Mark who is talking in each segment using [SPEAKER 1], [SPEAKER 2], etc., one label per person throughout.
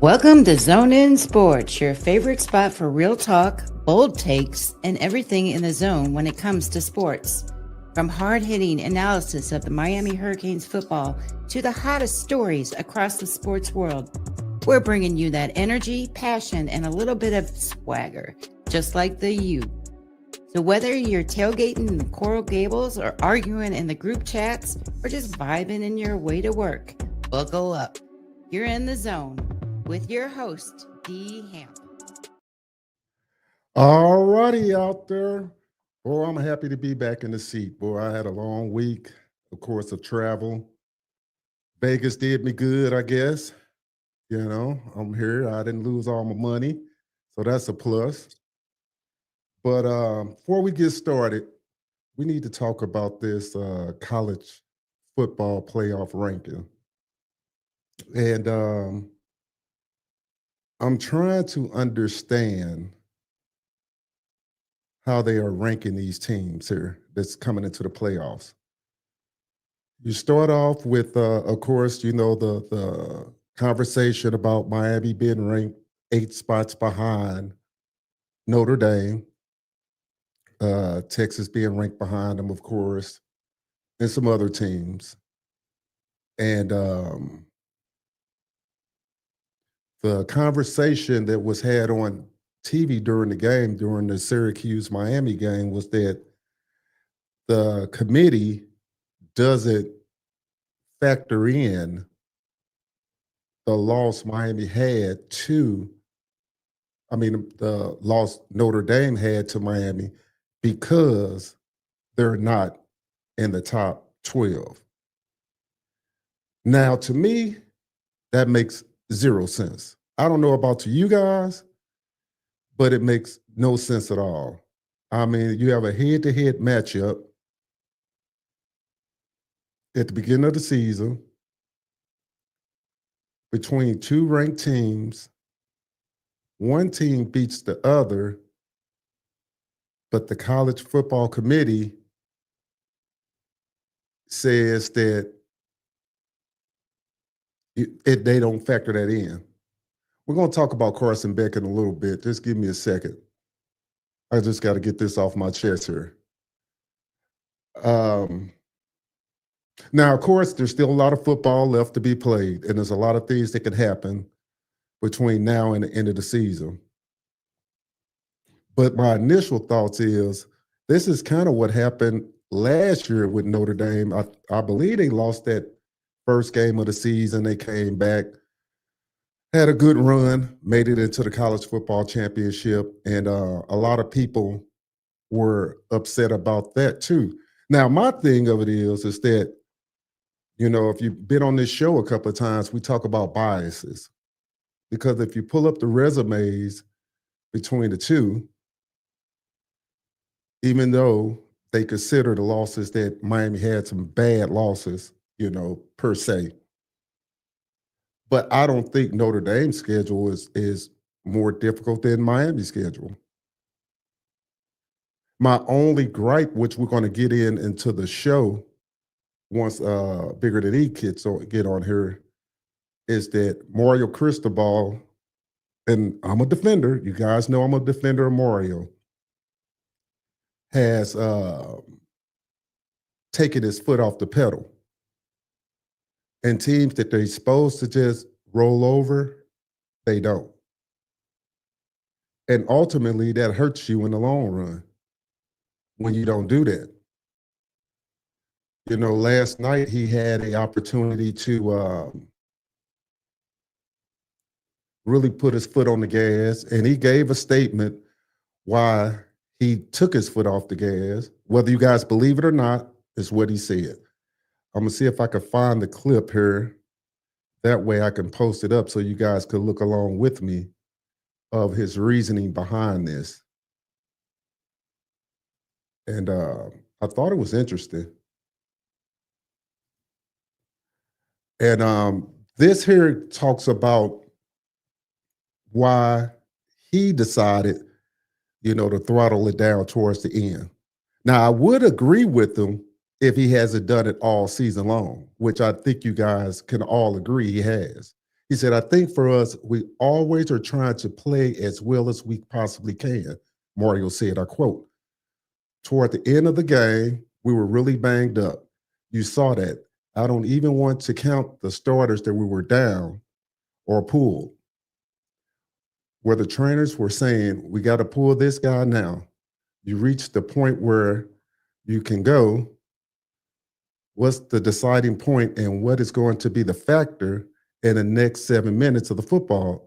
[SPEAKER 1] Welcome to Zone In Sports, your favorite spot for real talk, bold takes, and everything in the zone when it comes to sports. From hard-hitting analysis of the Miami Hurricanes football to the hottest stories across the sports world, we're bringing you that energy, passion, and a little bit of swagger, just like the U. So whether you're tailgating in the Coral Gables or arguing in the group chats or just vibing in your way to work, buckle up. You're in the zone with your host, D. Hamp.
[SPEAKER 2] All righty out there. Boy, I'm happy to be back in the seat. Boy, I had a long week, of course, of travel. Vegas did me good, I guess. I'm here. I didn't lose all my money, so that's a plus. But before we get started, we need to talk about this college football playoff ranking. And I'm trying to understand how they are ranking these teams here that's coming into the playoffs. You start off with, of course, the conversation about Miami being ranked 8 spots behind Notre Dame, Texas being ranked behind them, of course, and some other teams. And the conversation that was had on TV during the game, during the Syracuse Miami game, was that the committee doesn't factor in the loss Miami had the loss Notre Dame had to Miami because they're not in the top 12. Now, to me, that makes zero sense. I don't know about to you guys, but it makes no sense at all. I mean, you have a head-to-head matchup at the beginning of the season between two ranked teams. One team beats the other, but the college football committee says that they don't factor that in. We're going to talk about Carson Beck in a little bit. Just give me a second. I just got to get this off my chest here. Now, of course, there's still a lot of football left to be played, and there's a lot of things that could happen between now and the end of the season. But my initial thoughts is this is kind of what happened last year with Notre Dame. I believe they lost that first game of the season. They came back, had a good run, made it into the college football championship, and a lot of people were upset about that too. Now, my thing of it is that, if you've been on this show a couple of times, we talk about biases. Because if you pull up the resumes between the two, even though they consider the losses that Miami had some bad losses, per se. But I don't think Notre Dame's schedule is more difficult than Miami's schedule. My only gripe, which we're going to get into the show once Bigger Than E kids get on here, is that Mario Cristobal, and I'm a defender, you guys know I'm a defender of Mario, has taken his foot off the pedal. And teams that they're supposed to just roll over, they don't. And ultimately, that hurts you in the long run when you don't do that. Last night he had an opportunity to really put his foot on the gas, and he gave a statement why he took his foot off the gas. Whether you guys believe it or not, is what he said. I'm going to see if I can find the clip here. That way I can post it up so you guys could look along with me of his reasoning behind this. And I thought it was interesting. And this here talks about why he decided, to throttle it down towards the end. Now, I would agree with him if he hasn't done it all season long, which I think you guys can all agree he has. He said, I think for us, we always are trying to play as well as we possibly can. Mario said, I quote, toward the end of the game, we were really banged up. You saw that. I don't even want to count the starters that we were down or pulled, where the trainers were saying, we got to pull this guy now. You reach the point where you can go. What's the deciding point and what is going to be the factor in the next 7 minutes of the football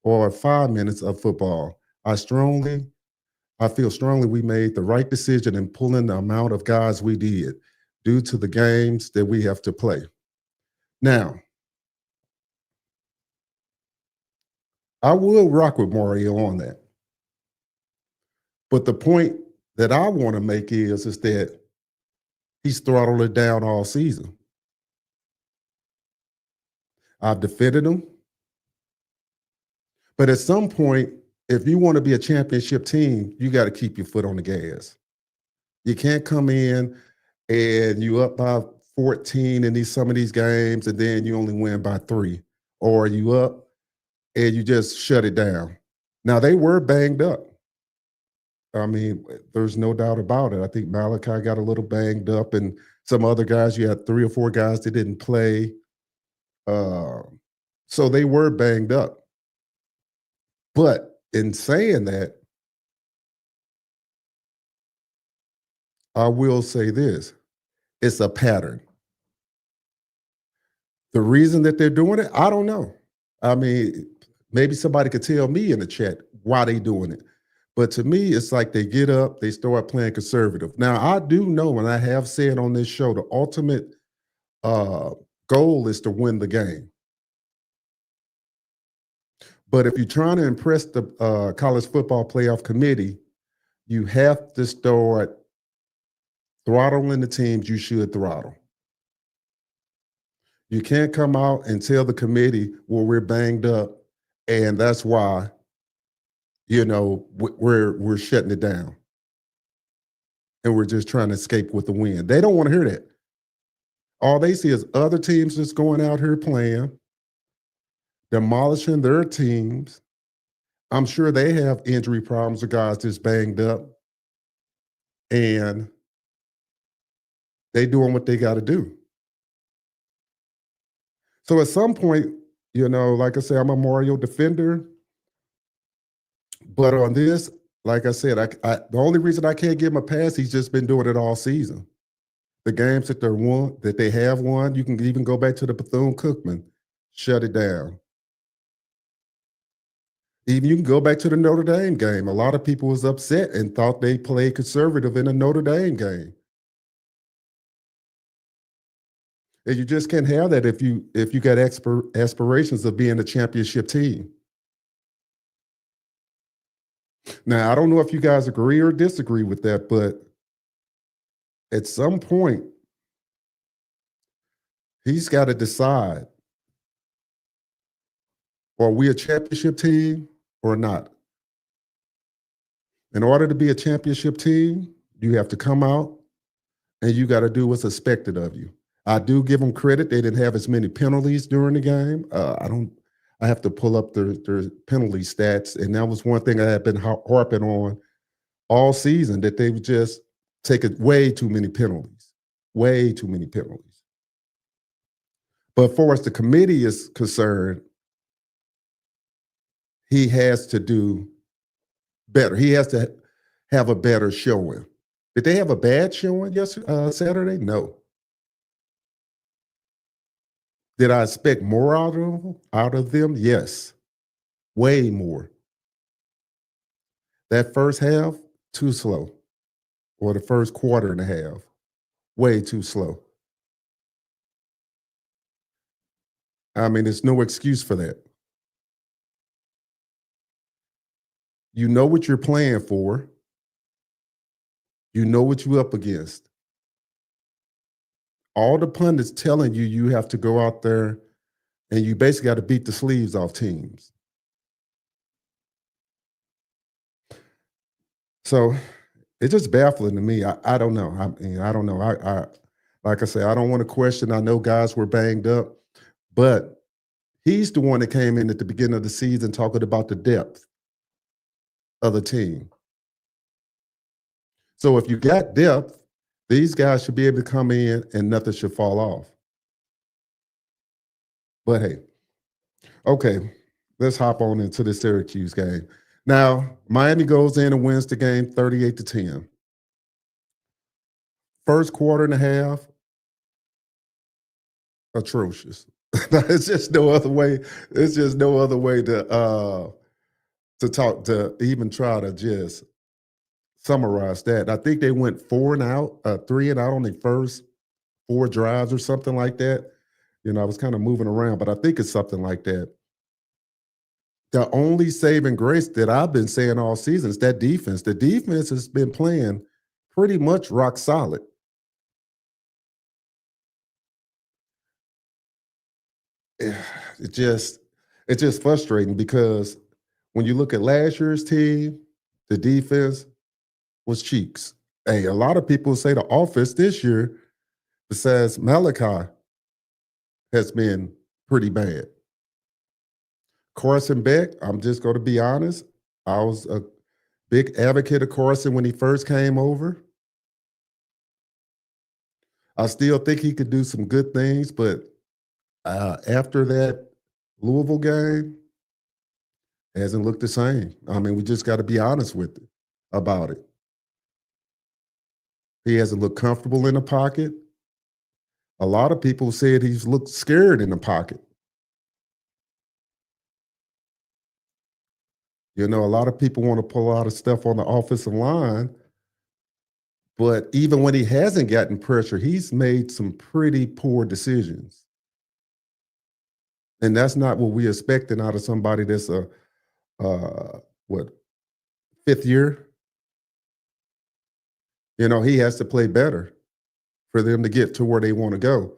[SPEAKER 2] or 5 minutes of football? I feel strongly we made the right decision in pulling the amount of guys we did due to the games that we have to play. Now, I will rock with Mario on that. But the point that I want to make is that he's throttled it down all season. I've defended him. But at some point, if you want to be a championship team, you got to keep your foot on the gas. You can't come in and you up by 14 in some of these games, and then you only win by 3. Or you up and you just shut it down. Now, they were banged up. I mean, there's no doubt about it. I think Malachi got a little banged up, and some other guys, you had 3 or 4 guys that didn't play. So they were banged up. But in saying that, I will say this. It's a pattern. The reason that they're doing it, I don't know. I mean, maybe somebody could tell me in the chat why they doing it. But to me, it's like they get up, they start playing conservative. Now, I do know, and I have said on this show, the ultimate goal is to win the game. But if you're trying to impress the college football playoff committee, you have to start throttling the teams you should throttle. You can't come out and tell the committee, well, we're banged up, and that's why, we're shutting it down. And we're just trying to escape with the win. They don't want to hear that. All they see is other teams just going out here playing, demolishing their teams. I'm sure they have injury problems with guys just banged up. And they doing what they got to do. So at some point, like I said, I'm a Mario defender. But on this, like I said, the only reason I can't give him a pass, he's just been doing it all season. The games that they have won, you can even go back to the Bethune-Cookman, shut it down. Even you can go back to the Notre Dame game. A lot of people was upset and thought they played conservative in the Notre Dame game. And you just can't have that if you got aspirations of being a championship team. Now, I don't know if you guys agree or disagree with that, but at some point, he's got to decide, are we a championship team or not? In order to be a championship team, you have to come out and you got to do what's expected of you. I do give them credit. They didn't have as many penalties during the game. I have to pull up their penalty stats, and that was one thing I had been harping on all season, that they would just take way too many penalties, way too many penalties. But as far as the committee is concerned, he has to do better. He has to have a better showing. Did they have a bad showing Saturday? No. Did I expect more out of them? Yes, way more. That first half, too slow. Or the first quarter and a half, way too slow. I mean, there's no excuse for that. You know what you're playing for. You know what you're up against. All the pundits telling you have to go out there and you basically got to beat the sleeves off teams. So it's just baffling to me. I don't know. I don't know. I like I say, I don't want to question. I know guys were banged up, but He's the one that came in at the beginning of the season talking about the depth of the team. So if you got depth, these guys should be able to come in and nothing should fall off. But hey, okay, let's hop on into the Syracuse game. Now, Miami goes in and wins the game 38-10. First quarter and a half, atrocious. It's just no other way. It's just no other way to talk to even try to just summarize that. I think they went 3 and out on the first 4 drives or something like that. I was kind of moving around, but I think it's something like that. The only saving grace that I've been saying all season is that defense. The defense has been playing pretty much rock solid. It's just frustrating because when you look at last year's team, the defense was cheeks. Hey, a lot of people say the offense this year, besides Malachi, has been pretty bad. Carson Beck, I'm just going to be honest. I was a big advocate of Carson when he first came over. I still think he could do some good things, but after that Louisville game, it hasn't looked the same. I mean, we just got to be honest with it about it. He hasn't looked comfortable in the pocket. A lot of people said he's looked scared in the pocket. A lot of people want to pull a lot of stuff on the offensive line, but even when he hasn't gotten pressure, he's made some pretty poor decisions. And that's not what we're expecting out of somebody that's a fifth year? He has to play better for them to get to where they want to go.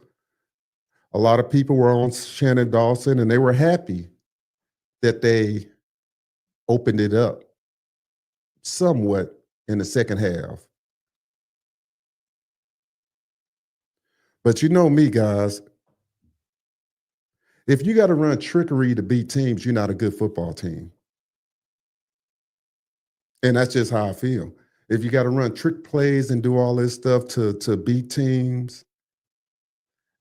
[SPEAKER 2] A lot of people were on Shannon Dawson, and they were happy that they opened it up somewhat in the second half. But you know me, guys. If you got to run trickery to beat teams, you're not a good football team. And that's just how I feel. If you got to run trick plays and do all this stuff to beat teams,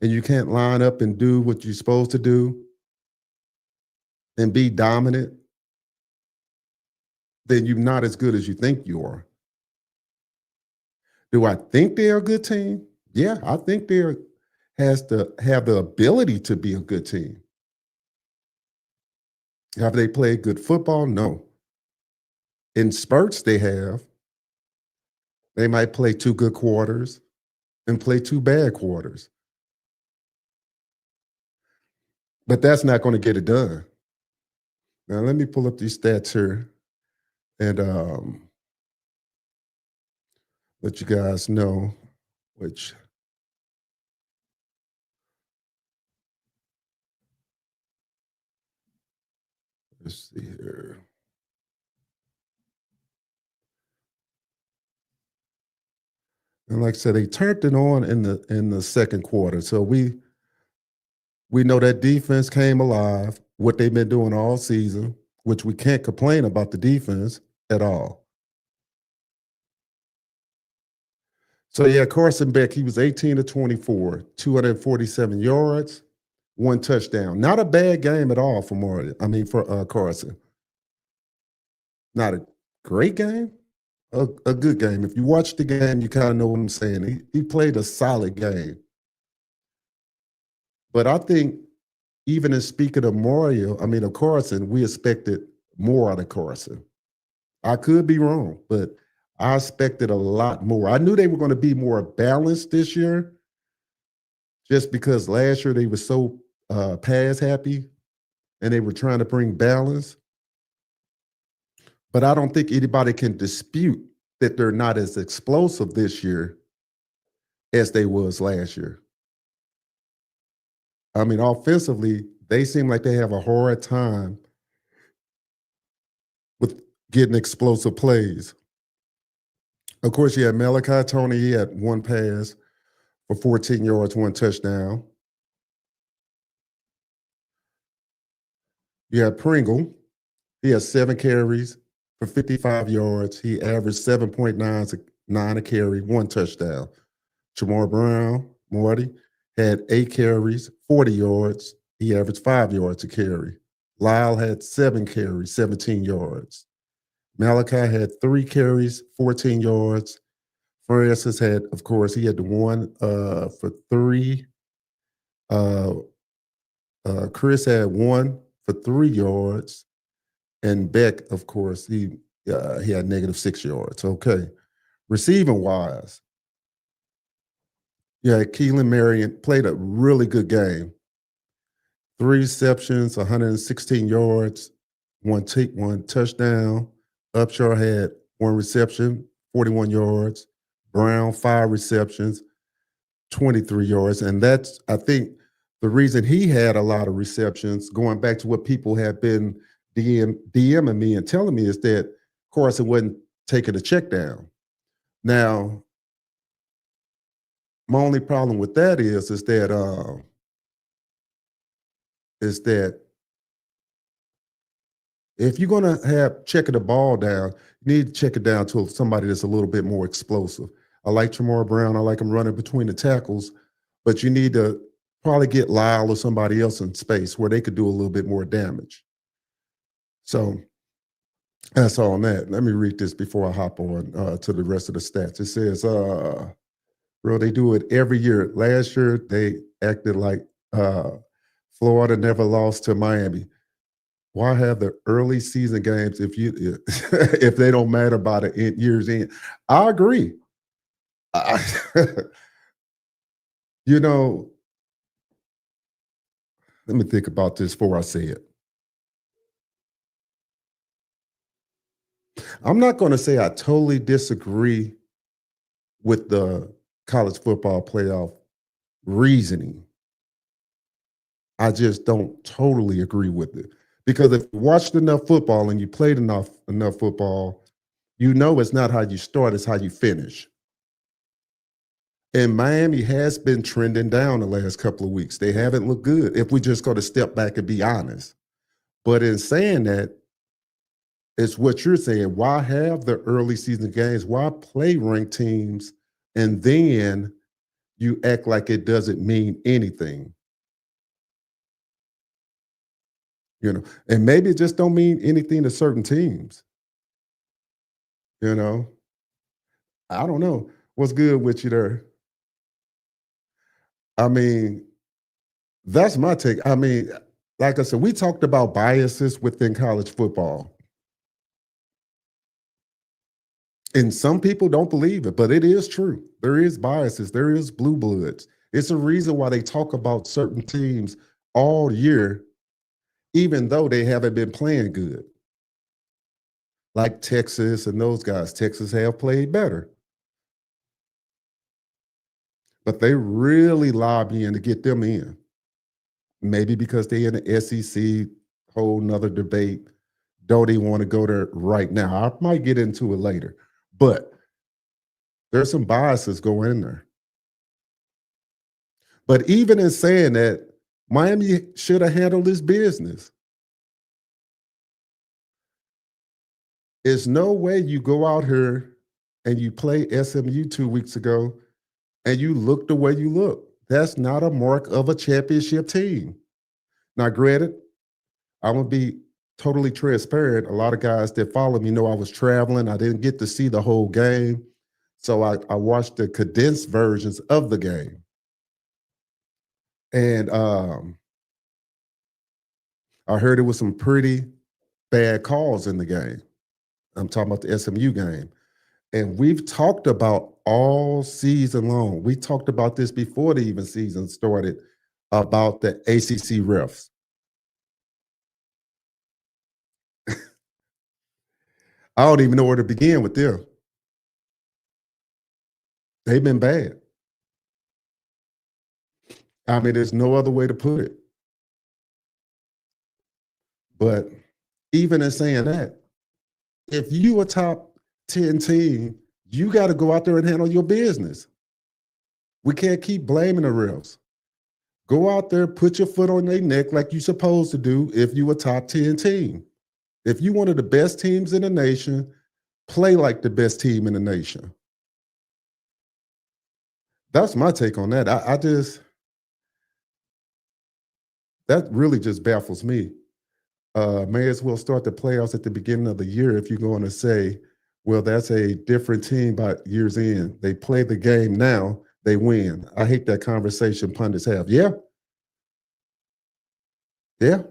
[SPEAKER 2] and you can't line up and do what you're supposed to do and be dominant, then you're not as good as you think you are. Do I think they're a good team? Yeah, I think they're has to have the ability to be a good team. Have they played good football? No. In spurts, they have. They might play 2 good quarters and play 2 bad quarters. But that's not going to get it done. Now, let me pull up these stats here and let you guys know which. Let's see here. And like I said, they turned it on in the second quarter. So we know that defense came alive, what they've been doing all season, which we can't complain about the defense at all. So yeah, Carson Beck, he was 18-24, 247 yards, 1 touchdown. Not a bad game at all for Carson. Not a great game, a good game. If you watch the game, you kind of know what I'm saying. He played a solid game. But I think even in speaking of Carson, we expected more out of Carson. I could be wrong, but I expected a lot more. I knew they were going to be more balanced this year just because last year they were so pass happy and they were trying to bring balance. But I don't think anybody can dispute that they're not as explosive this year as they was last year. I mean, offensively, they seem like they have a hard time with getting explosive plays. Of course, you had Malachi Tony. He had 1 pass for 14 yards, 1 touchdown. You had Pringle. He had 7 carries for 55 yards. He averaged 7.9 a carry, 1 touchdown. Jamar Brown, Marty, had 8 carries, 40 yards. He averaged 5 yards a carry. Lyle had 7 carries, 17 yards. Malachi had 3 carries, 14 yards. Francis had, of course, he had the one for 3. Chris had 1 for 3 yards. And Beck, of course, he had -6 yards. Okay. Receiving wise, yeah, Keelan Marion played a really good game. 3 receptions, 116 yards, one touchdown. Upshaw had 1 reception, 41 yards. Brown, 5 receptions, 23 yards. And that's, I think, the reason he had a lot of receptions, going back to what people have been DMing me and telling me, is that Carson wasn't taking a check down. Now, my only problem with that is that if you're going to have checking the ball down, you need to check it down to somebody that's a little bit more explosive. I like Jamar Brown. I like him running between the tackles, but you need to probably get Lyle or somebody else in space where they could do a little bit more damage. So that's all on that. Let me read this before I hop on to the rest of the stats. It says, bro, they do it every year. Last year, they acted like Florida never lost to Miami. Why have the early season games if if they don't matter by the year's end? I agree. You know, let me think about this before I say it. I'm not going to say I totally disagree with the college football playoff reasoning. I just don't totally agree with it. Because if you watched enough football and you played enough football, you know it's not how you start, it's how you finish. And Miami has been trending down the last couple of weeks. They haven't looked good, if we just go to step back and be honest. But in saying that, it's what you're saying. Why have the early season games? Why play ranked teams and then you act like it doesn't mean anything? You know, and maybe it just don't mean anything to certain teams. You know, I don't know. What's good with you there? I mean, that's my take. I mean, like I said, we talked about biases within college football. And some people don't believe it, but it is true. There is biases. There is blue bloods. It's a reason why they talk about certain teams all year, even though they haven't been playing good. Like Texas and those guys. Texas have played better. But they really lobbying to get them in. Maybe because they in the SEC, whole nother debate. Don't they want to go there right now? I might get into it later. But there's some biases going in there. But even in saying that, Miami should have handled this business. There's no way you go out here and you play SMU 2 weeks ago and you look the way you look. That's not a mark of a championship team. Now, granted, I'm going to be totally transparent. A lot of guys that follow me know I was traveling. I didn't get to see the whole game. So I watched the condensed versions of the game. And I heard it was some pretty bad calls in the game. I'm talking about the SMU game. And we've talked about all season long. We talked about this before the even season started about the ACC refs. I don't even know where to begin with them. They've been bad. I mean, there's no other way to put it. But even in saying that, if you a top 10 team, you got to go out there and handle your business. We can't keep blaming the refs. Go out there, put your foot on their neck like you're supposed to do if you a top 10 team. If you one of the best teams in the nation, play like the best team in the nation. That's my take on that. That really just baffles me. May as well start the playoffs at the beginning of the year if you're going to say, well, that's a different team by year's end. They play the game now, they win. I hate that conversation pundits have. Yeah. Yeah.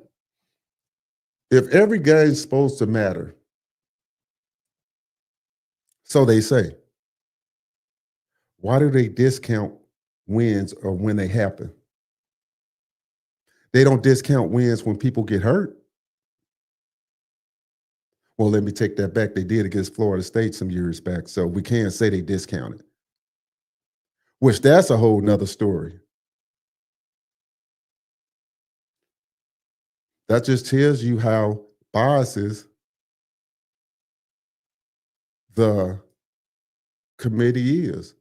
[SPEAKER 2] If every game's supposed to matter, so they say, why do they discount wins or when they happen? They don't discount wins when people get hurt. Well, let me take that back. They did against Florida State some years back, so we can't say they discounted. Which that's a whole nother story. That just tells you how biases the committee is.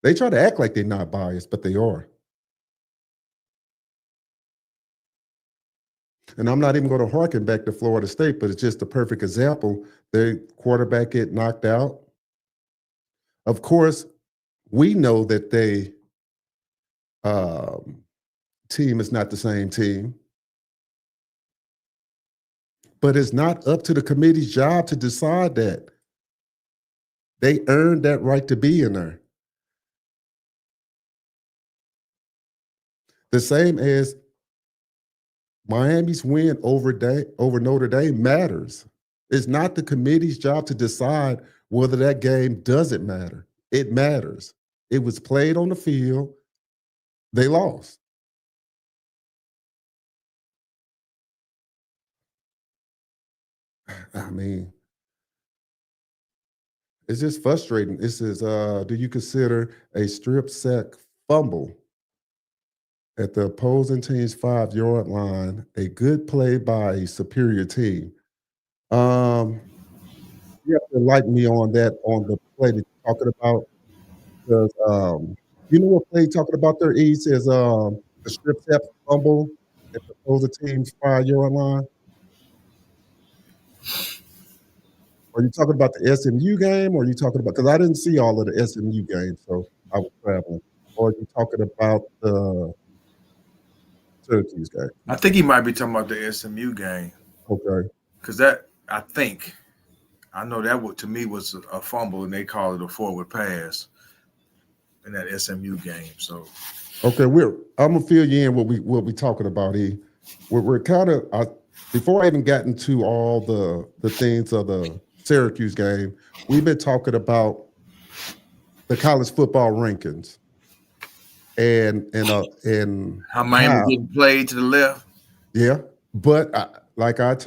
[SPEAKER 2] They try to act like they're not biased, but they are. And I'm not even going to harken back to Florida State, but it's just a perfect example. Their quarterback get knocked out. Of course, we know that they team is not the same team. But it's not up to the committee's job to decide that. They earned that right to be in there. The same as Miami's win over Notre Dame matters. It's not the committee's job to decide whether that game doesn't matter. It matters. It was played on the field. They lost. I mean, it's just frustrating. This is, do you consider a strip sack fumble at the opposing team's 5-yard line a good play by a superior team? You have to like me on that, on the play that you're talking about. Because you know what play you're talking about there, E? Says the strip sack fumble at the opposing team's 5-yard line. Are you talking about the SMU game, or are you talking about, because I didn't see all of the SMU games, so I was traveling. Or are you talking about the Syracuse game?
[SPEAKER 3] I think he might be talking about the SMU game.
[SPEAKER 2] Okay.
[SPEAKER 3] Because that, I know that to me was a fumble, and they call it a forward pass in that SMU game. So,
[SPEAKER 2] okay, I'm gonna fill you in what we talking about. We're kind of before I even got into all the things of the Syracuse game, we've been talking about the college football rankings and
[SPEAKER 3] how Miami getting played to the left.
[SPEAKER 2] Yeah, but like I've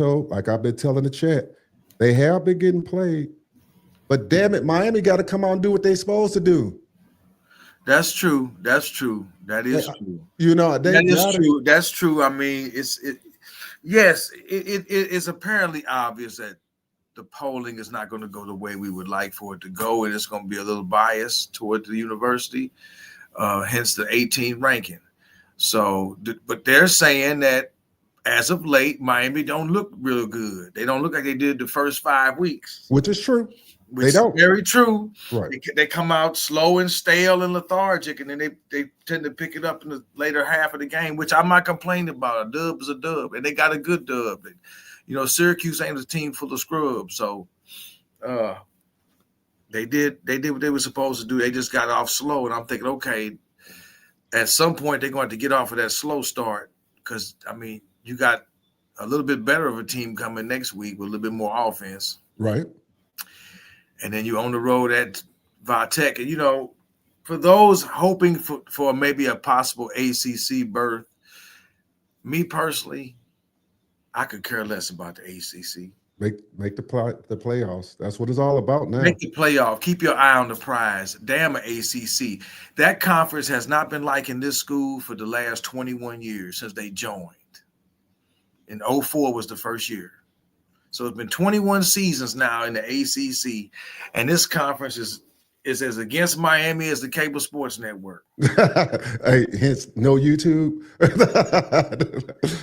[SPEAKER 2] been telling the chat, they have been getting played. But damn it, Miami got to come out and do what they're supposed to do.
[SPEAKER 3] That's true. That is true.
[SPEAKER 2] You know,
[SPEAKER 3] that is true. That's true. I mean, it's apparently obvious that the polling is not going to go the way we would like for it to go, and it's going to be a little biased toward the university, hence the 18 ranking. So, but they're saying that as of late, Miami don't look real good. They don't look like they did the first 5 weeks.
[SPEAKER 2] Which is true.
[SPEAKER 3] They don't. Very true.
[SPEAKER 2] Right.
[SPEAKER 3] They come out slow and stale and lethargic, and then they tend to pick it up in the later half of the game, which I'm not complaining about. A dub is a dub, and they got a good dub. You know, Syracuse ain't a team full of scrubs, so they did what they were supposed to do. They just got off slow, and I'm thinking, okay, at some point they're going to get off of that slow start because, I mean, you got a little bit better of a team coming next week with a little bit more offense.
[SPEAKER 2] Right.
[SPEAKER 3] And then you're on the road at Vatech. And, you know, for those hoping for maybe a possible ACC berth, me personally, I could care less about the ACC.
[SPEAKER 2] Make the playoffs. That's what it's all about now.
[SPEAKER 3] Make the playoff. Keep your eye on the prize. Damn ACC. That conference has not been like in this school for the last 21 years since they joined. In 2004 was the first year. So it's been 21 seasons now in the ACC, and this conference is is as against Miami as the cable sports network.
[SPEAKER 2] Hey, hence no YouTube.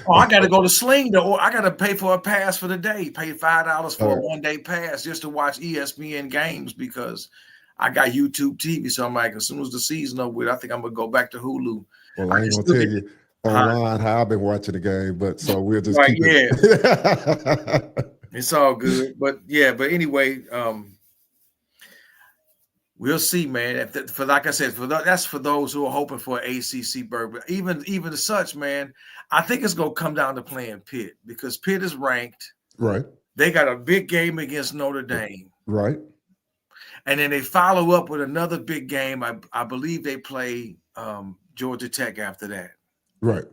[SPEAKER 3] Oh, I got to go to Sling though. I got to pay for a pass for the day. Pay $5 for a 1 day pass just to watch ESPN games because I got YouTube TV. So I'm like, as soon as the season over with, I think I'm gonna go back to Hulu.
[SPEAKER 2] Well, I ain't gonna tell you online how I've been watching the game, but so we'll just keep it.
[SPEAKER 3] It's all good, but anyway, we'll see, man. For like I said, that's for those who are hoping for an ACC berth. But even such, man, I think it's gonna come down to playing Pitt because Pitt is ranked.
[SPEAKER 2] Right.
[SPEAKER 3] They got a big game against Notre Dame.
[SPEAKER 2] Right.
[SPEAKER 3] And then they follow up with another big game. I believe they play Georgia Tech after that.
[SPEAKER 2] Right.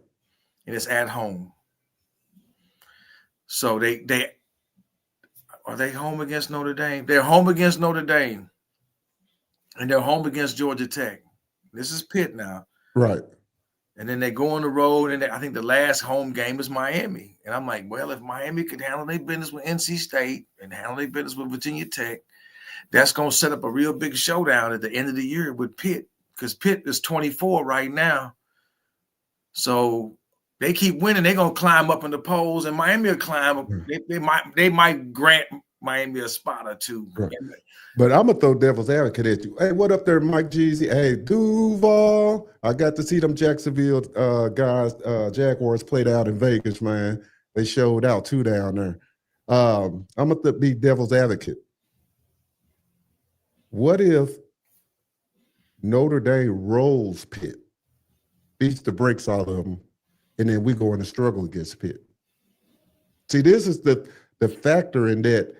[SPEAKER 3] And it's at home. So they are they home against Notre Dame? They're home against Notre Dame. And they're home against Georgia Tech. This is Pitt now.
[SPEAKER 2] Right.
[SPEAKER 3] And then they go on the road, and I think the last home game is Miami. And I'm like, well, if Miami could handle their business with NC State and handle their business with Virginia Tech, that's going to set up a real big showdown at the end of the year with Pitt because Pitt is 24 right now. So they keep winning. They're going to climb up in the polls, and Miami will climb up. They might grant Miami a spot or two.
[SPEAKER 2] Right. But I'm going to throw devil's advocate at you. Hey, what up there, Mike Jeezy? Hey, Duval. I got to see them Jacksonville guys, Jaguars played out in Vegas, man. They showed out too down there. I'm going to be devil's advocate. What if Notre Dame rolls Pitt, beats the brakes out of them, and then we go in a struggle against Pitt? See, this is the factor in that.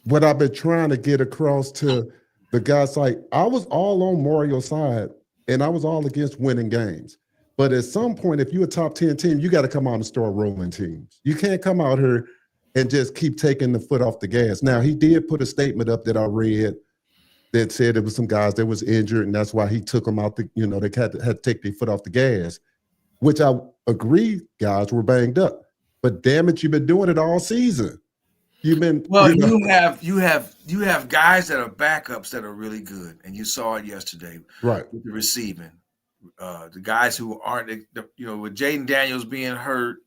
[SPEAKER 2] What I've been trying to get across to the guys, like I was all on Mario's side, and I was all against winning games. But at some point, if you're a top 10 team, you got to come out and start rolling teams. You can't come out here and just keep taking the foot off the gas. Now, he did put a statement up that I read that said there was some guys that was injured, and that's why he took them out. They had to take their foot off the gas, which I agree, guys were banged up. But damn it, you've been doing it all season. You've been
[SPEAKER 3] you have guys that are backups that are really good, and you saw it yesterday,
[SPEAKER 2] right?
[SPEAKER 3] With the receiving, the guys who aren't, with Jaden Daniels being hurt,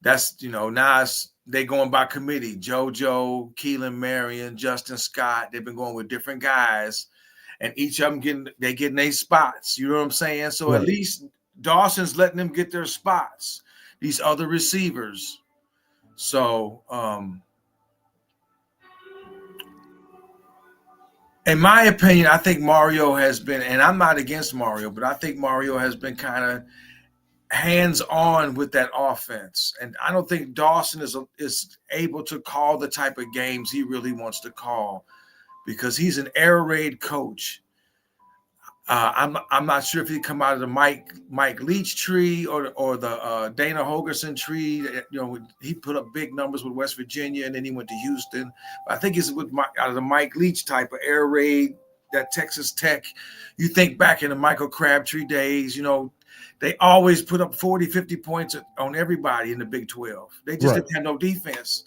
[SPEAKER 3] that's now they going by committee. JoJo, Keelan Marion, Justin Scott. They've been going with different guys, and each of them getting their spots. You know what I'm saying? So At least Dawson's letting them get their spots. These other receivers. So, in my opinion, I think Mario has been, and I'm not against Mario, but I think Mario has been kind of hands-on with that offense. And I don't think Dawson is able to call the type of games he really wants to call because he's an air raid coach. I'm not sure if he come out of the Mike Leach tree or the Dana Holgerson tree. He put up big numbers with West Virginia, and then he went to Houston. But I think he's out of the Mike Leach type of air raid, that Texas Tech. You think back in the Michael Crabtree days, they always put up 40, 50 points on everybody in the Big 12. They just didn't have no defense.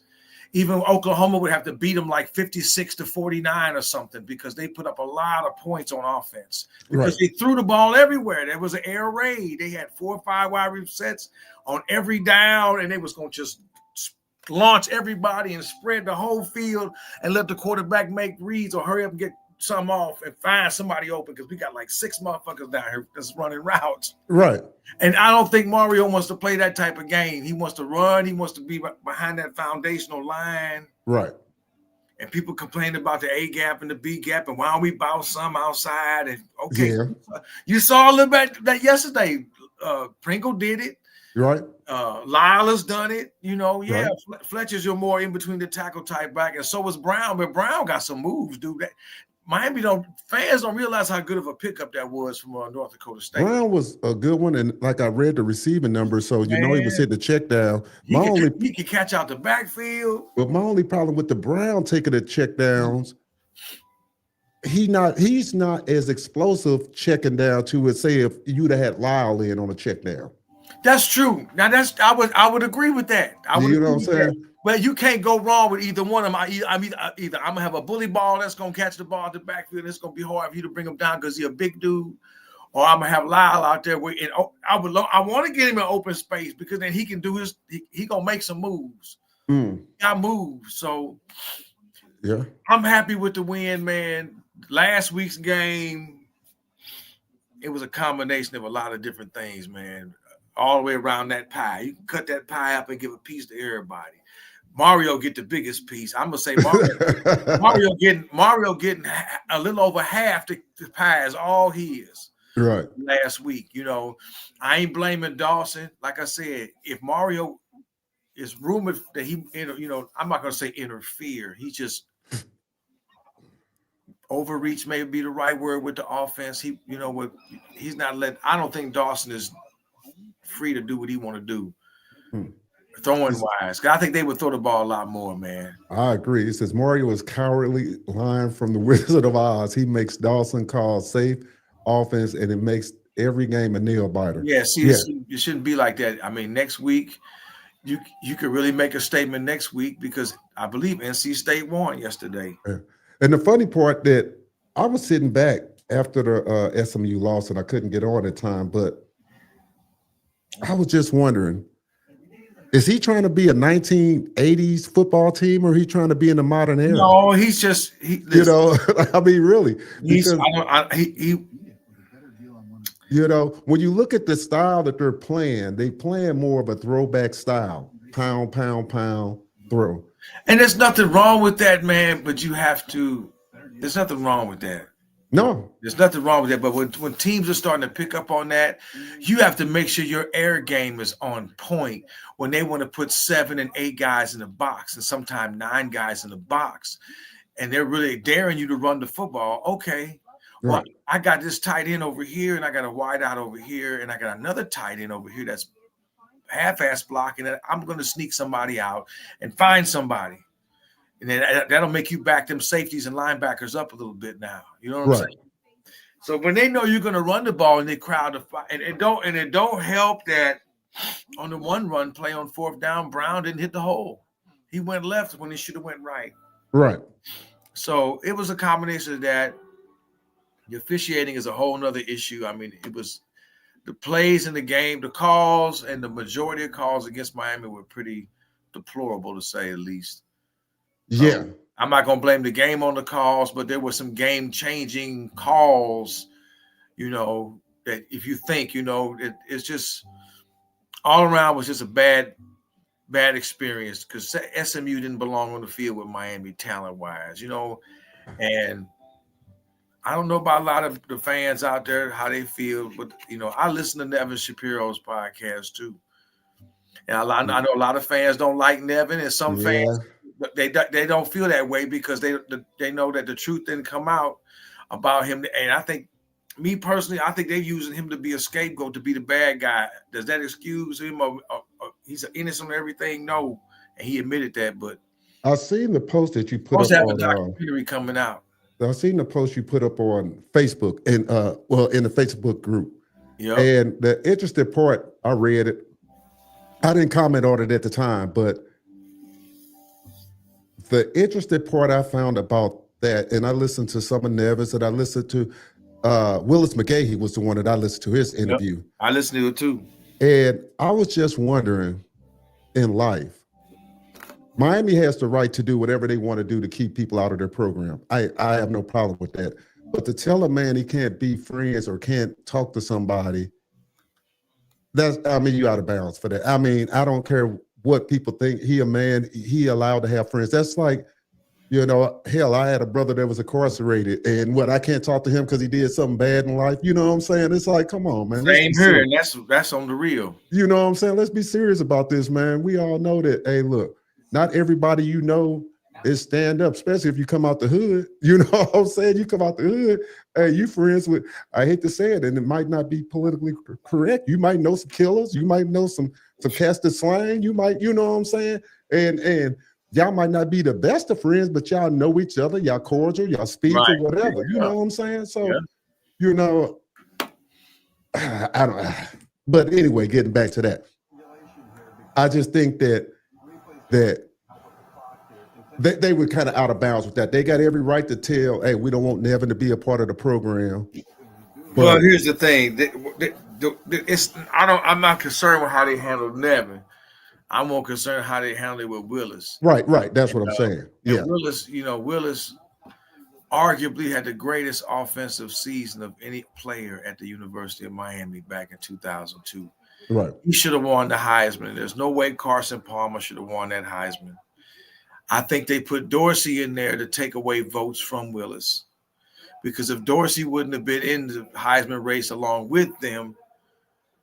[SPEAKER 3] Even Oklahoma would have to beat them like 56-49 or something because they put up a lot of points on offense because they threw the ball everywhere. There was an air raid. They had 4 or 5 wide sets on every down, and they was going to just launch everybody and spread the whole field and let the quarterback make reads or hurry up and get some off and find somebody open because we got like 6 motherfuckers down here that's running routes.
[SPEAKER 2] Right. And
[SPEAKER 3] I don't think Mario wants to play that type of game. He wants to run. He wants to be behind that foundational line.
[SPEAKER 2] Right.
[SPEAKER 3] And people complain about the A gap and the B gap and why don't we bounce some outside? And you saw a little bit that yesterday. Pringle did it.
[SPEAKER 2] Right.
[SPEAKER 3] Lila's done it. Right. Fletcher's your more in between the tackle type back, and so was Brown. But Brown got some moves, dude. Miami fans don't realize how good of a pickup that was from North Dakota State.
[SPEAKER 2] Brown was a good one, and like I read the receiving numbers, so he was hitting the check down.
[SPEAKER 3] He can catch out the backfield.
[SPEAKER 2] But my only problem with the Brown taking the check downs, he's not as explosive checking down to it. Say if you'd have had Lyle in on a check down.
[SPEAKER 3] That's true. Now I would agree with that.
[SPEAKER 2] You know what I'm saying?
[SPEAKER 3] But you can't go wrong with either one of them. Either I'm gonna have a bully ball that's gonna catch the ball at the backfield, and it's gonna be hard for you to bring him down because he's a big dude, or I'm gonna have Lyle out there. I want to get him in open space because then he can do his. He gonna make some moves. Got moves, so
[SPEAKER 2] yeah,
[SPEAKER 3] I'm happy with the win, man. Last week's game, it was a combination of a lot of different things, man. All the way around that pie, you can cut that pie up and give a piece to everybody. Mario get the biggest piece. I'm gonna say Mario getting a little over half the pie is all his.
[SPEAKER 2] Right.
[SPEAKER 3] Last week, I ain't blaming Dawson. Like I said, if Mario is rumored that he, I'm not gonna say interfere. He just overreach, may be the right word with the offense. He's not letting. I don't think Dawson is free to do what he want to do. Throwing wise, I think they would throw the ball a lot more, man.
[SPEAKER 2] I agree. It says Mario is cowardly line from the Wizard of Oz. He makes Dawson call safe offense, and it makes every game a nail biter.
[SPEAKER 3] Yeah, it shouldn't be like that. I mean, next week you could really make a statement next week because I believe NC State won yesterday.
[SPEAKER 2] Yeah. And the funny part that I was sitting back after the SMU loss, and I couldn't get on at time, but I was just wondering. Is he trying to be a 1980s football team, or he trying to be in the modern era?
[SPEAKER 3] No, he's just
[SPEAKER 2] I mean, really. When you look at the style that they're playing, they playing more of a throwback style, pound, pound, pound, throw.
[SPEAKER 3] And there's nothing wrong with that, man. But there's nothing wrong with that.
[SPEAKER 2] No,
[SPEAKER 3] there's nothing wrong with that. But when teams are starting to pick up on that, you have to make sure your air game is on point when they want to put 7 and 8 guys in the box and sometimes 9 guys in the box. And they're really daring you to run the football. Okay, well, right. I got this tight end over here, and I got a wide out over here, and I got another tight end over here that's half-ass blocking. And I'm going to sneak somebody out and find somebody. And then that'll make you back them safeties and linebackers up a little bit now. You know what I'm saying? So when they know you're going to run the ball and they crowd the fight, and it don't help that on the one run play on 4th down, Brown didn't hit the hole. He went left when he should have went right.
[SPEAKER 2] Right.
[SPEAKER 3] So it was a combination of that. The officiating is a whole nother issue. I mean, it was the plays in the game, the calls, and the majority of calls against Miami were pretty deplorable, to say the least.
[SPEAKER 2] Yeah.
[SPEAKER 3] I'm not going to blame the game on the calls, but there were some game-changing calls, that if you think, it's just all around was just a bad experience because SMU didn't belong on the field with Miami talent-wise, and I don't know about a lot of the fans out there, how they feel, but, I listen to Nevin Shapiro's podcast too. And I know a lot of fans don't like Nevin, and some fans, they don't feel that way because they know that the truth didn't come out about him. And I think, me personally, I think they're using him to be a scapegoat, to be the bad guy. Does that excuse him? He's innocent of everything? No. And he admitted that, but
[SPEAKER 2] I've seen the post that you put up
[SPEAKER 3] have
[SPEAKER 2] on
[SPEAKER 3] a documentary coming out.
[SPEAKER 2] I've seen the post you put up on Facebook and in the Facebook group.
[SPEAKER 3] Yep.
[SPEAKER 2] And the interesting part, I read it. I didn't comment on it at the time, but the interesting part I found about that, and I listened to some of Nevis, and I listened to Willis McGahee was the one that I listened to his interview.
[SPEAKER 3] Yep. I listened to it too.
[SPEAKER 2] And I was just wondering, in life, Miami has the right to do whatever they want to do to keep people out of their program. I have no problem with that. But to tell a man he can't be friends or can't talk to somebody, you out of bounds for that. I mean, I don't care what people think. He a man, he allowed to have friends. That's like, hell, I had a brother that was incarcerated, and I can't talk to him because he did something bad in life. You know what I'm saying? It's like, come on, man.
[SPEAKER 3] Same here, and that's on the real.
[SPEAKER 2] You know what I'm saying? Let's be serious about this, man. We all know that, hey, look, not everybody is stand up, especially if you come out the hood. You know what I'm saying? You come out the hood, hey, you friends with, I hate to say it, and it might not be politically correct. You might know some killers. You might know some cats that slang. You might, you know what I'm saying? And y'all might not be the best of friends, but y'all know each other. Y'all cordial. Y'all speak or whatever. You know what I'm saying? So, I don't. But anyway, getting back to that, I just think that They were kind of out of bounds with that. They got every right to tell, hey, we don't want Nevin to be a part of the program.
[SPEAKER 3] Well, here's the thing. I'm not concerned with how they handled Nevin. I'm more concerned how they handled it with Willis.
[SPEAKER 2] Right. That's what I'm saying. Yeah.
[SPEAKER 3] And Willis arguably had the greatest offensive season of any player at the University of Miami back in 2002.
[SPEAKER 2] Right.
[SPEAKER 3] He should have won the Heisman. There's no way Carson Palmer should have won that Heisman. I think they put Dorsey in there to take away votes from Willis. Because if Dorsey wouldn't have been in the Heisman race along with them,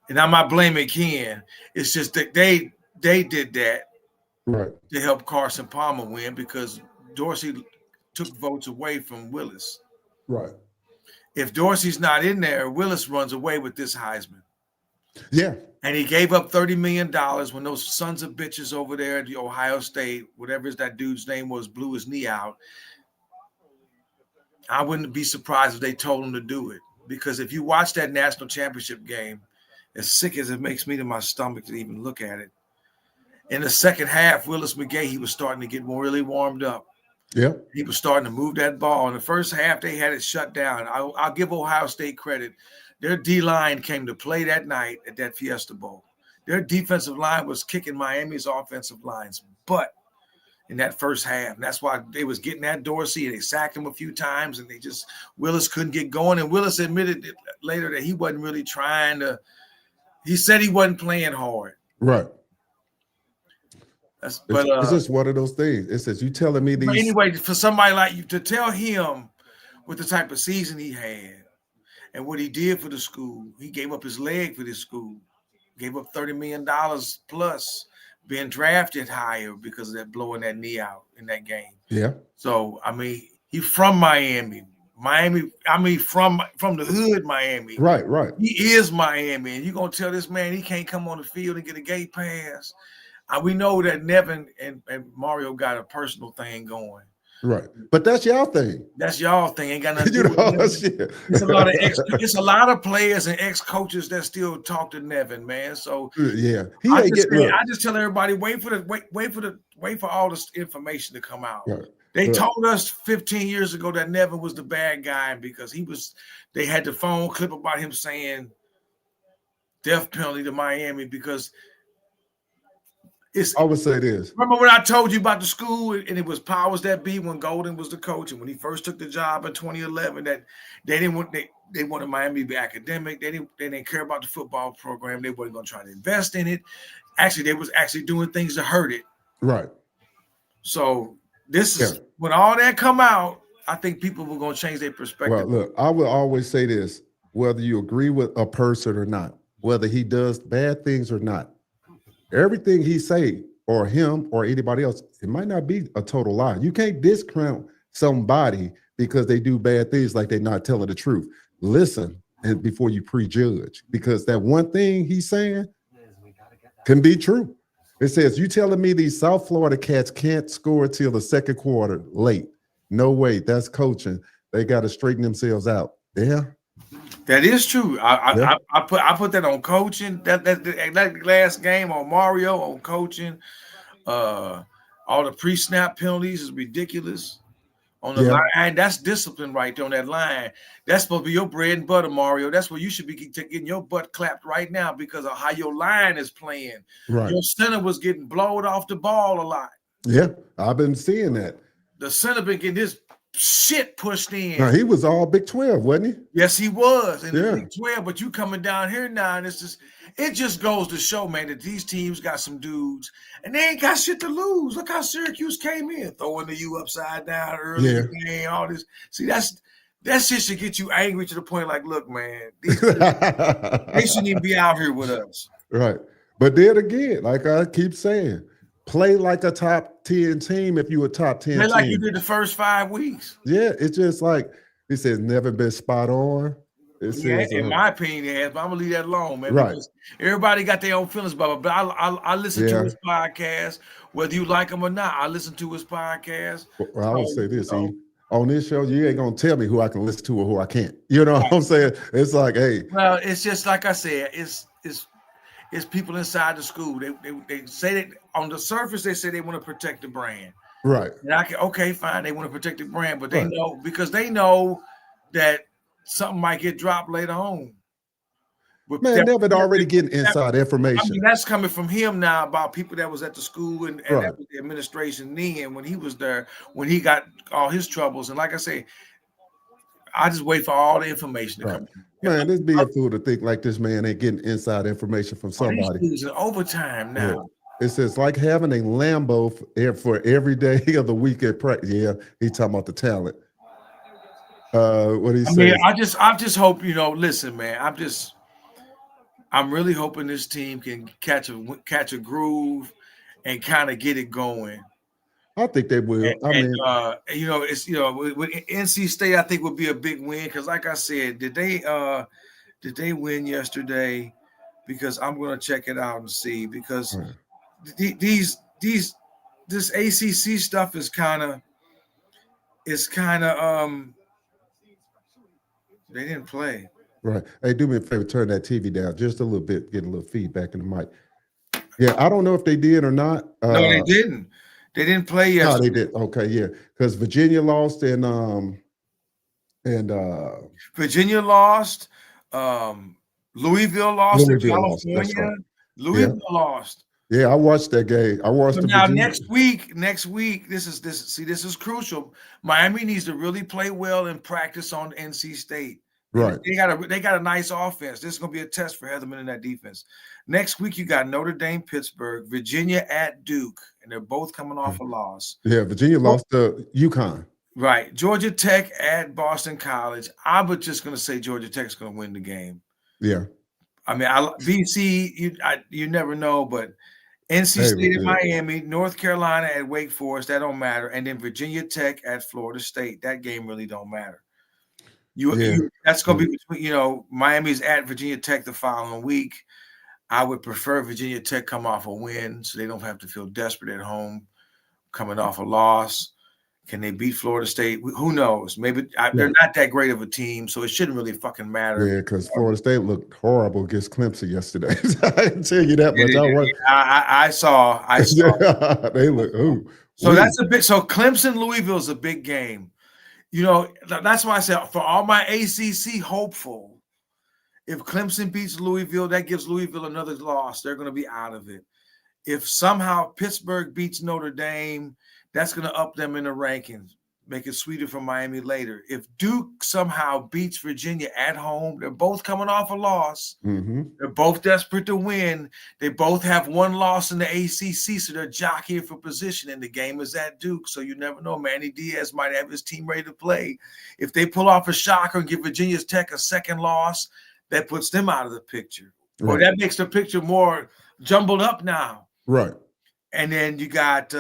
[SPEAKER 3] and I'm not blaming Ken, it's just that they did that to help Carson Palmer win because Dorsey took votes away from Willis.
[SPEAKER 2] Right.
[SPEAKER 3] If Dorsey's not in there, Willis runs away with this Heisman.
[SPEAKER 2] Yeah.
[SPEAKER 3] And he gave up $30 million when those sons of bitches over there at the Ohio State, whatever that dude's name was, blew his knee out. I wouldn't be surprised if they told him to do it. Because if you watch that national championship game, as sick as it makes me to my stomach to even look at it, in the second half, Willis McGahee, he was starting to get really warmed up.
[SPEAKER 2] Yeah.
[SPEAKER 3] He was starting to move that ball. In the first half, they had it shut down. I'll give Ohio State credit. Their D-line came to play that night at that Fiesta Bowl. Their defensive line was kicking Miami's offensive lines butt in that first half. And that's why they was getting at Dorsey, and they sacked him a few times, and Willis couldn't get going. And Willis admitted later that he wasn't really trying to – he said he wasn't playing hard.
[SPEAKER 2] Right.
[SPEAKER 3] It's
[SPEAKER 2] just one of those things. It says, you telling me these –
[SPEAKER 3] But anyway, for somebody like you to tell him with the type of season he had and what he did for the school, he gave up his leg for this school, gave up $30 million plus, being drafted higher because of that blowing that knee out in that game.
[SPEAKER 2] Yeah.
[SPEAKER 3] So, I mean, he's from Miami. From the hood, Miami.
[SPEAKER 2] Right.
[SPEAKER 3] He is Miami. And you're going to tell this man he can't come on the field and get a gate pass. We know that Nevin and Mario got a personal thing going.
[SPEAKER 2] Right. But that's y'all thing.
[SPEAKER 3] That's y'all thing. Ain't got nothing to do with
[SPEAKER 2] shit.
[SPEAKER 3] It's a lot of players and ex-coaches that still talk to Nevin, man. So
[SPEAKER 2] yeah.
[SPEAKER 3] I just tell everybody wait for all this information to come out.
[SPEAKER 2] Right.
[SPEAKER 3] They told us 15 years ago that Nevin was the bad guy because they had the phone clip about him saying death penalty to Miami because
[SPEAKER 2] I would say this.
[SPEAKER 3] Remember when I told you about the school and it was powers that be when Golden was the coach and when he first took the job in 2011 that they wanted Miami to be academic. They didn't care about the football program. They weren't going to try to invest in it. Actually, they was actually doing things to hurt it.
[SPEAKER 2] Right.
[SPEAKER 3] So when all that come out, I think people were going to change their perspective.
[SPEAKER 2] Well, look, I will always say this, whether you agree with a person or not, whether he does bad things or not, everything he say or him or anybody else, it might not be a total lie. You can't discount somebody because they do bad things like they're not telling the truth. Listen and before you prejudge, because that one thing he's saying can be true. It says, you telling me these South Florida cats can't score till the second quarter late. No way. That's coaching. They got to straighten themselves out. Yeah.
[SPEAKER 3] That is true. I put that on coaching. That last game on Mario on coaching. All the pre-snap penalties is ridiculous. On the line, that's discipline right there on that line. That's supposed to be your bread and butter, Mario. That's where you should be getting your butt clapped right now because of how your line is playing.
[SPEAKER 2] Right.
[SPEAKER 3] Your center was getting blown off the ball a lot.
[SPEAKER 2] Yeah, I've been seeing that.
[SPEAKER 3] The center been getting this shit pushed in.
[SPEAKER 2] Now, he was all Big 12, wasn't he?
[SPEAKER 3] Yes, he was in the Big 12, but you coming down here now, and it just goes to show, man, that these teams got some dudes, and they ain't got shit to lose. Look how Syracuse came in, throwing the U upside down early in the game, all this. See, that shit should get you angry to the point like, look, man, they shouldn't even be out here with us.
[SPEAKER 2] Right. But then again, like I keep saying, play like a top 10 team if you a top 10
[SPEAKER 3] play
[SPEAKER 2] team.
[SPEAKER 3] Like you did the first 5 weeks.
[SPEAKER 2] Yeah, it's just like, it says never been spot on. It says,
[SPEAKER 3] in my opinion, it has, but I'm going to leave that alone, man.
[SPEAKER 2] Right.
[SPEAKER 3] Because everybody got their own feelings about it. But I listen to his podcast, whether you like him or not. I listen to his podcast.
[SPEAKER 2] Well, I would say this, on this show, you ain't going to tell me who I can listen to or who I can't. You know what I'm saying? It's like, hey.
[SPEAKER 3] Well, it's just like I said, it's people inside the school. They say that on the surface, they say they want to protect the brand.
[SPEAKER 2] Right.
[SPEAKER 3] And okay, fine. They want to protect the brand, but they
[SPEAKER 2] Right.
[SPEAKER 3] know because they know that something might get dropped later on.
[SPEAKER 2] Man, Nevin already getting inside information.
[SPEAKER 3] That's coming from him now about people that was at the school and
[SPEAKER 2] Right.
[SPEAKER 3] that was the administration then when he was there, when he got all his troubles. And like I say, I just wait for all the information to come in.
[SPEAKER 2] Man, it's be a fool to think like this man ain't getting inside information from somebody.
[SPEAKER 3] He's in overtime now.
[SPEAKER 2] Yeah. It's like having a Lambo for every day of the week at practice. Yeah, he talking about the talent. What he says.
[SPEAKER 3] I just hope, listen, man, I'm really hoping this team can catch a groove and kind of get it going.
[SPEAKER 2] I think they will.
[SPEAKER 3] With NC State, I think would be a big win because, like I said, did they win yesterday? Because I'm going to check it out and see because this ACC stuff is kind of they didn't play.
[SPEAKER 2] Right. Hey, do me a favor, turn that TV down just a little bit, get a little feedback in the mic. Yeah, I don't know if they did or not.
[SPEAKER 3] No, they didn't. They didn't play yesterday.
[SPEAKER 2] No, they did. Okay, yeah, because Virginia lost and
[SPEAKER 3] Virginia lost. Louisville lost in California.
[SPEAKER 2] Lost. Right.
[SPEAKER 3] Louisville lost.
[SPEAKER 2] Yeah, I watched that game. I watched
[SPEAKER 3] now next week. This is crucial. Miami needs to really play well and practice on NC State.
[SPEAKER 2] Right.
[SPEAKER 3] They got a nice offense. This is going to be a test for Heatherman in that defense. Next week, you got Notre Dame, Pittsburgh, Virginia at Duke, and they're both coming off a loss.
[SPEAKER 2] Yeah, Virginia lost to UConn.
[SPEAKER 3] Right. Georgia Tech at Boston College. I was just going to say Georgia Tech's going to win the game.
[SPEAKER 2] Yeah.
[SPEAKER 3] I mean, BC, you never know, but NC State at Miami, North Carolina at Wake Forest, that don't matter. And then Virginia Tech at Florida State. That game really don't matter. That's going to be between, Miami's at Virginia Tech the following week. I would prefer Virginia Tech come off a win so they don't have to feel desperate at home coming off a loss. Can they beat Florida State? Who knows? Maybe they're not that great of a team, so it shouldn't really fucking matter.
[SPEAKER 2] Yeah, because Florida State looked horrible against Clemson yesterday. I can tell you that much.
[SPEAKER 3] I saw.
[SPEAKER 2] They look. Ooh.
[SPEAKER 3] So that's a bit. So Clemson Louisville is a big game. That's why I said for all my ACC hopeful, if Clemson beats Louisville, that gives Louisville another loss. They're going to be out of it. If somehow Pittsburgh beats Notre Dame, that's going to up them in the rankings, make it sweeter for Miami later. If Duke somehow beats Virginia at home, they're both coming off a loss.
[SPEAKER 2] Mm-hmm.
[SPEAKER 3] They're both desperate to win. They both have one loss in the ACC, so they're jockeying for position, and the game is at Duke, so you never know. Manny Diaz might have his team ready to play. If they pull off a shocker and give Virginia Tech a second loss, that puts them out of the picture. Right. Or that makes the picture more jumbled up now.
[SPEAKER 2] Right.
[SPEAKER 3] And then you got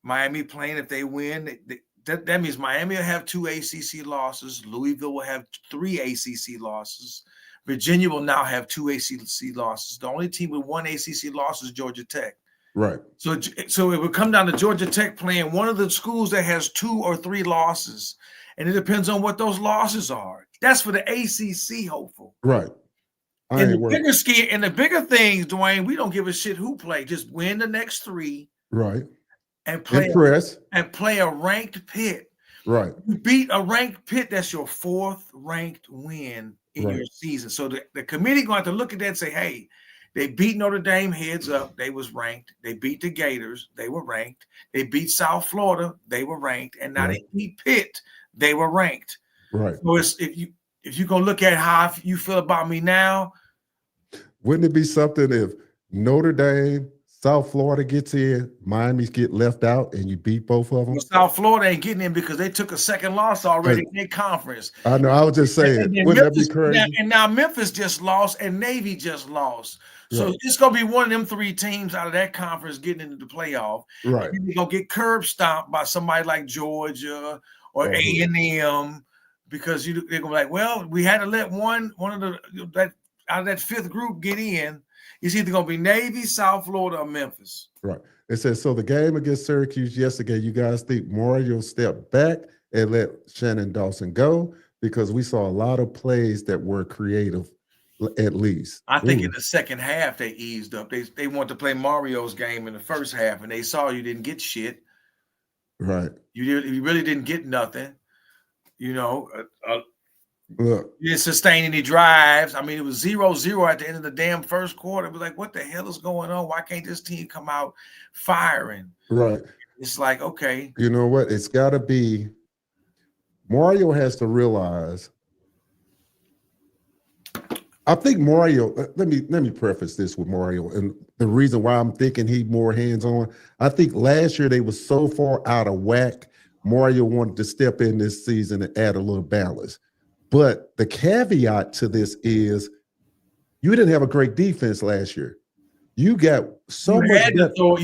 [SPEAKER 3] Miami playing. If they win, that means Miami will have 2 ACC losses. Louisville will have 3 ACC losses. Virginia will now have 2 ACC losses. The only team with 1 ACC loss is Georgia Tech.
[SPEAKER 2] Right.
[SPEAKER 3] So it would come down to Georgia Tech playing one of the schools that has 2 or 3 losses. And it depends on what those losses are. That's for the ACC hopeful.
[SPEAKER 2] Right.
[SPEAKER 3] In the bigger things, Dwayne, we don't give a shit who play. Just win the next 3.
[SPEAKER 2] Right.
[SPEAKER 3] And play a ranked Pitt.
[SPEAKER 2] Right.
[SPEAKER 3] You beat a ranked Pitt, that's your 4th ranked win in your season. So the committee going to have to look at that and say, hey, they beat Notre Dame heads up. They was ranked. They beat the Gators. They were ranked. They beat South Florida. They were ranked. And now they beat Pitt. They were ranked.
[SPEAKER 2] Right.
[SPEAKER 3] So if you're gonna look at how you feel about me now,
[SPEAKER 2] wouldn't it be something if Notre Dame, South Florida gets in, Miami get left out, and you beat both of them?
[SPEAKER 3] Well, South Florida ain't getting in because they took a second loss already in their conference.
[SPEAKER 2] I know. I was just saying, wouldn't that be crazy?
[SPEAKER 3] And now Memphis just lost, and Navy just lost. So it's gonna be one of them 3 teams out of that conference getting into the playoff.
[SPEAKER 2] Right.
[SPEAKER 3] And they're gonna get curb stomped by somebody like Georgia or A&M. Because they're gonna be like, well, we had to let one of that out of that 5th group get in. It's either gonna be Navy, South Florida, or Memphis.
[SPEAKER 2] Right. It says so. The game against Syracuse yesterday. You guys think Mario step back and let Shannon Dawson go because we saw a lot of plays that were creative, at least.
[SPEAKER 3] I think in the second half they eased up. They wanted to play Mario's game in the first half, and they saw you didn't get shit.
[SPEAKER 2] Right.
[SPEAKER 3] You really didn't get nothing. You know,
[SPEAKER 2] Look.
[SPEAKER 3] you didn't sustain any drives. I mean, it was 0-0 at the end of the damn first quarter. It was like, what the hell is going on? Why can't this team come out firing?
[SPEAKER 2] Right.
[SPEAKER 3] It's like, okay.
[SPEAKER 2] You know what? It's got to be. Mario has to realize. I think Mario. Let me preface this with Mario, and the reason why I'm thinking he more hands-on. I think last year they were so far out of whack. Mario wanted to step in this season and add a little balance. But the caveat to this is, you didn't have a great defense last year. You got so much.
[SPEAKER 3] You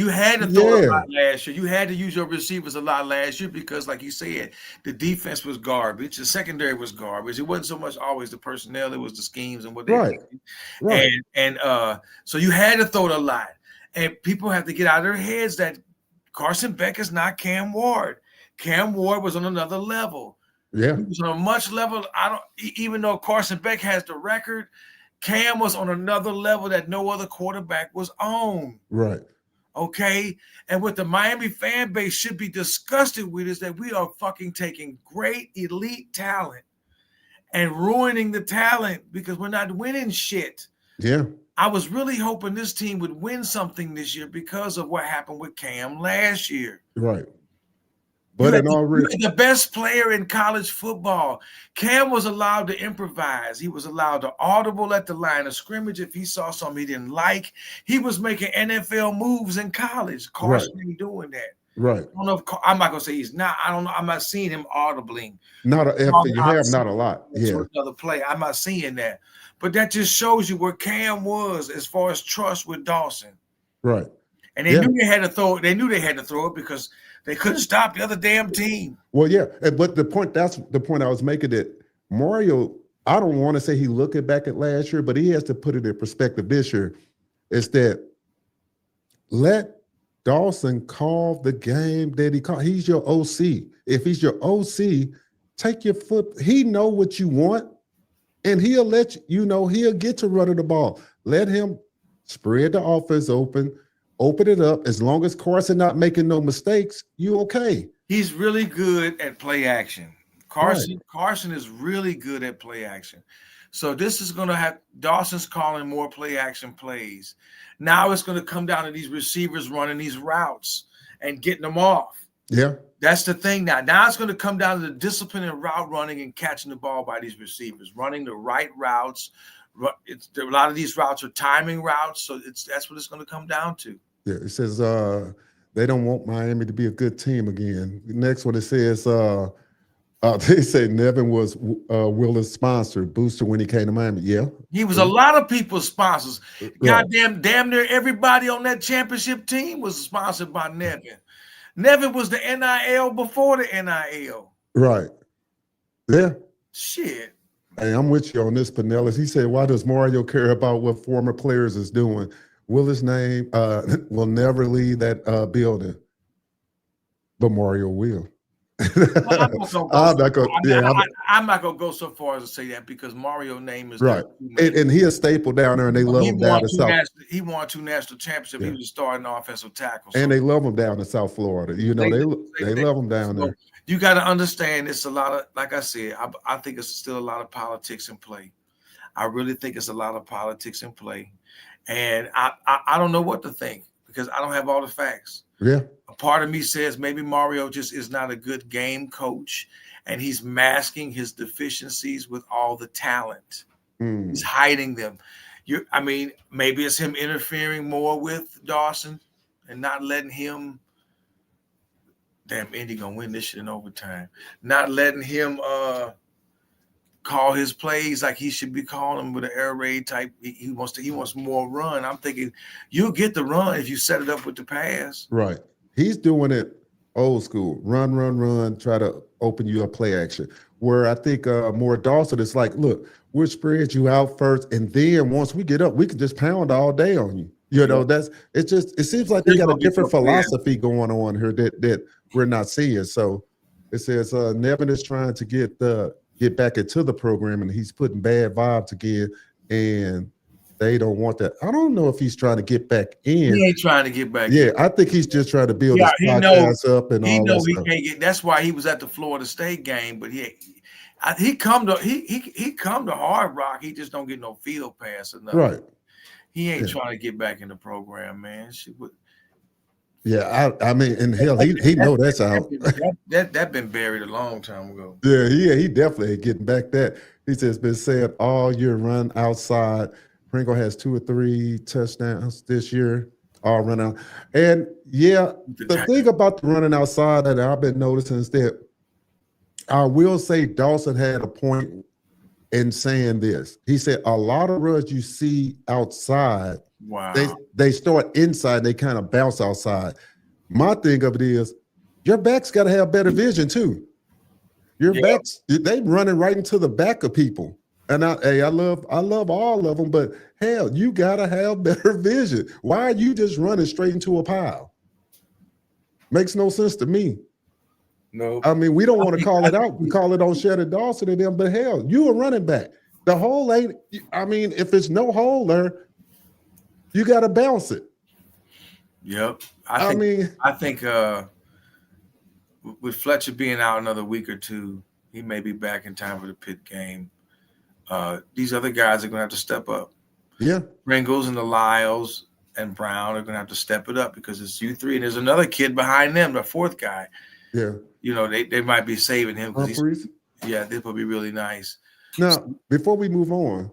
[SPEAKER 3] had to throw a lot last year. You had to use your receivers a lot last year because, like you said, the defense was garbage. The secondary was garbage. It wasn't so much always the personnel; it was the schemes and what they did.
[SPEAKER 2] Right.
[SPEAKER 3] And so you had to throw it a lot. And people have to get out of their heads that Carson Beck is not Cam Ward. Cam Ward was on another level.
[SPEAKER 2] Yeah,
[SPEAKER 3] he was on a much level. Even though Carson Beck has the record, Cam was on another level that no other quarterback was on.
[SPEAKER 2] Right.
[SPEAKER 3] Okay. And what the Miami fan base should be disgusted with is that we are fucking taking great elite talent and ruining the talent because we're not winning shit.
[SPEAKER 2] Yeah.
[SPEAKER 3] I was really hoping this team would win something this year because of what happened with Cam last year.
[SPEAKER 2] Right. But
[SPEAKER 3] the best player in college football. Cam was allowed to improvise. He was allowed to audible at the line of scrimmage if he saw something he didn't like. He was making NFL moves in college. Carson ain't doing that.
[SPEAKER 2] Right.
[SPEAKER 3] I don't know if I'm not gonna say he's not. I don't know. I'm not seeing him audibling.
[SPEAKER 2] Not a lot. Yeah.
[SPEAKER 3] Another play. I'm not seeing that. But that just shows you where Cam was as far as trust with Dawson.
[SPEAKER 2] Right.
[SPEAKER 3] And they knew they had to throw it. They knew they had to throw it because they couldn't stop the other damn team.
[SPEAKER 2] Well, yeah, but that's the point I was making, that Mario, I don't want to say he looking back at last year, but he has to put it in perspective this year, is that let Dawson call the game that he called. He's your OC. If he's your OC, take your foot. He know what you want, and he'll let you know he'll get to running the ball. Let him spread the offense open it up. As long as Carson not making no mistakes, you okay.
[SPEAKER 3] He's really good at play action. Carson is really good at play action. So this is going to have Dawson's calling more play action plays. Now it's going to come down to these receivers running these routes and getting them off.
[SPEAKER 2] Yeah.
[SPEAKER 3] That's the thing now. Now it's going to come down to the discipline in route running and catching the ball by these receivers, running the right routes. A lot of these routes are timing routes, so that's what it's going to come down to.
[SPEAKER 2] Yeah, it says they don't want Miami to be a good team again. Next one, it says they say Nevin was Willis' sponsor, booster when he came to Miami. Yeah.
[SPEAKER 3] He was a lot of people's sponsors. Goddamn, damn near everybody on that championship team was sponsored by Nevin. Nevin was the NIL before the NIL.
[SPEAKER 2] Right. Yeah.
[SPEAKER 3] Shit.
[SPEAKER 2] Hey, I'm with you on this, Pinellas. He said, why does Mario care about what former players is doing? Willis' name will never leave that building, but Mario will. I'm not
[SPEAKER 3] gonna go so far as to say that because Mario's name is
[SPEAKER 2] right, and he a staple down there, and they love him down in South.
[SPEAKER 3] He won 2 national championships. Yeah. He was starting offensive tackle,
[SPEAKER 2] and they love him down in South Florida. You know, they love him down there.
[SPEAKER 3] You got to understand, it's a lot of, like I said, I think it's still a lot of politics in play. I really think it's a lot of politics in play. And I don't know what to think because I don't have all the facts.
[SPEAKER 2] Yeah.
[SPEAKER 3] A part of me says maybe Mario just is not a good game coach and he's masking his deficiencies with all the talent. He's hiding them. Maybe it's him interfering more with Dawson and not letting him. Damn, Indy gonna win this shit in overtime. Not letting him call his plays like he should be calling them with an air raid type. He wants more run. I'm thinking you'll get the run if you set it up with the pass.
[SPEAKER 2] Right. He's doing it old school. Run, try to open you up play action. Where I think more Dawson is like, look, we'll spread you out first, and then once we get up, we can just pound all day on you. You know, it seems like they got a different philosophy going on here that we're not seeing. So it says Nevin is trying to get back into the program, and he's putting bad vibes again. And they don't want that. I don't know if he's trying to get back in.
[SPEAKER 3] He ain't trying to get back.
[SPEAKER 2] Yeah, I think he's just trying to build his podcast up and all that stuff.
[SPEAKER 3] Can't get. That's why he was at the Florida State game, but he come to Hard Rock. He just don't get no field pass or nothing.
[SPEAKER 2] Right.
[SPEAKER 3] He ain't trying to get back in the program, man.
[SPEAKER 2] Yeah, I mean, and hell, he know that's out.
[SPEAKER 3] That been buried a long time ago.
[SPEAKER 2] Yeah, he definitely ain't getting back that. He says been saying all year run outside. Pringle has 2 or 3 touchdowns this year, all run out. And yeah, the thing about the running outside that I've been noticing is that I will say Dawson had a point in saying this. He said a lot of runs you see outside,
[SPEAKER 3] wow,
[SPEAKER 2] they start inside, they kind of bounce outside. My thing of it is your back's got to have better vision too. Your backs, they running right into the back of people. And I love all of them, but hell, you gotta have better vision. Why are you just running straight into a pile? Makes no sense to me.
[SPEAKER 3] No,
[SPEAKER 2] I mean, we don't want to call it out. We call it on Shannon Dawson and them, but hell, you a running back. The hole ain't, I mean, if it's no hole there, you got to bounce it.
[SPEAKER 3] Yep. I think with Fletcher being out another week or two, he may be back in time for the Pitt game. These other guys are going to have to step up.
[SPEAKER 2] Yeah.
[SPEAKER 3] Pringles and the Lyles and Brown are going to have to step it up because it's you three. And there's another kid behind them, the fourth guy.
[SPEAKER 2] Yeah.
[SPEAKER 3] You know, they might be saving him.
[SPEAKER 2] Humphreys?
[SPEAKER 3] Yeah, this would be really nice.
[SPEAKER 2] Now, before we move on,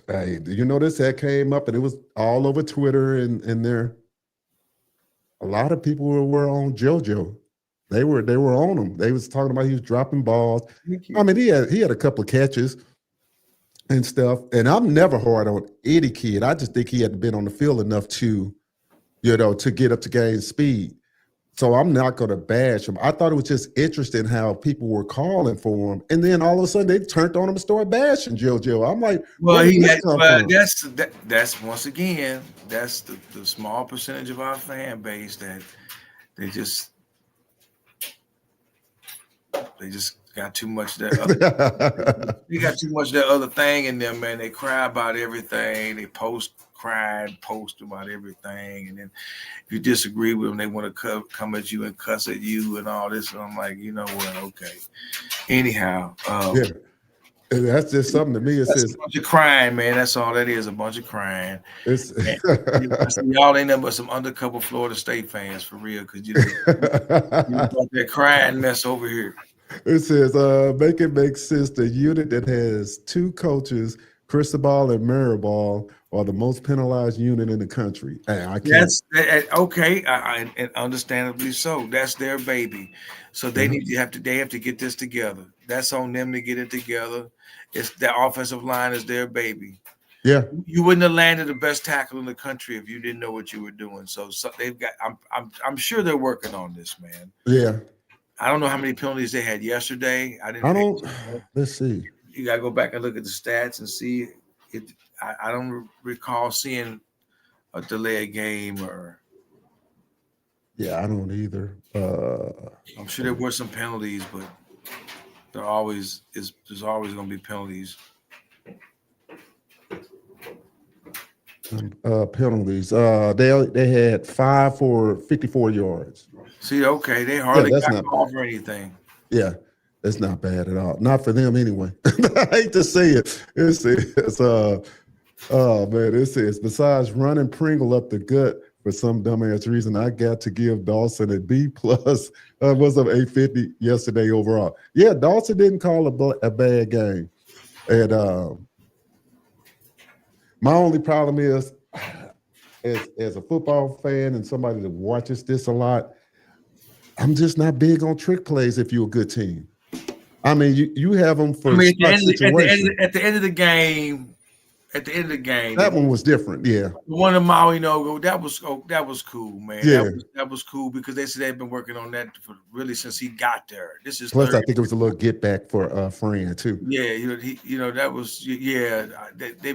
[SPEAKER 2] hey, you know this that came up and it was all over Twitter and there. A lot of people were on JoJo. They were on him. They was talking about he was dropping balls. I mean, he had a couple of catches and stuff. And I'm never hard on any kid. I just think he hadn't been on the field enough to, to get up to gain speed. So I'm not going to bash him. I thought it was just interesting how people were calling for him, and then all of a sudden they turned on him and started bashing JoJo. I'm like,
[SPEAKER 3] well, that's once again, that's the small percentage of our fan base that they just got too much of that. They got too much of that other thing in them, man. They cry about everything. They post about everything, and then if you disagree with them, they want to come at you and cuss at you and all this. And I'm like, you know what? Okay. Anyhow,
[SPEAKER 2] yeah, that's just something to me. It says
[SPEAKER 3] a bunch of crying, man. That's all that is, a bunch of crying. Y'all ain't nothing but some undercover Florida State fans for real, because you got that crying mess over here.
[SPEAKER 2] It says, make it make sense. The unit that has 2 coaches, Cristobal and Maribal, are the most penalized unit in the country. Hey, I can't.
[SPEAKER 3] That's okay, and understandably so. That's their baby, so they have to get this together. That's on them to get it together. It's the offensive line is their baby.
[SPEAKER 2] Yeah,
[SPEAKER 3] you wouldn't have landed the best tackle in the country if you didn't know what you were doing. So they've got. I'm sure they're working on this, man.
[SPEAKER 2] Yeah.
[SPEAKER 3] I don't know how many penalties they had yesterday.
[SPEAKER 2] Let's see.
[SPEAKER 3] You got to go back and look at the stats and see it. I don't recall seeing a delay game or.
[SPEAKER 2] Yeah, I don't either.
[SPEAKER 3] I'm sure there were some penalties, but there's always going to be penalties.
[SPEAKER 2] Penalties. They had 5 for 54 yards.
[SPEAKER 3] See, okay, they hardly got off or anything.
[SPEAKER 2] Yeah, that's not bad at all. Not for them anyway. I hate to say it. It says, oh man, it says, besides running Pringle up the gut for some dumbass reason, I got to give Dawson a B+. Was of 850 yesterday overall. Yeah, Dawson didn't call a bad game. And my only problem is, as a football fan and somebody that watches this a lot, I'm just not big on trick plays if you're a good team. I mean, you have them for situations.
[SPEAKER 3] At the end of the game,
[SPEAKER 2] that one was different. Yeah,
[SPEAKER 3] the one of Maui that was cool, man.
[SPEAKER 2] Yeah,
[SPEAKER 3] that was cool because they said they've been working on that for really since he got there. This is
[SPEAKER 2] plus I think it was a little get back for a friend too.
[SPEAKER 3] Yeah, that was they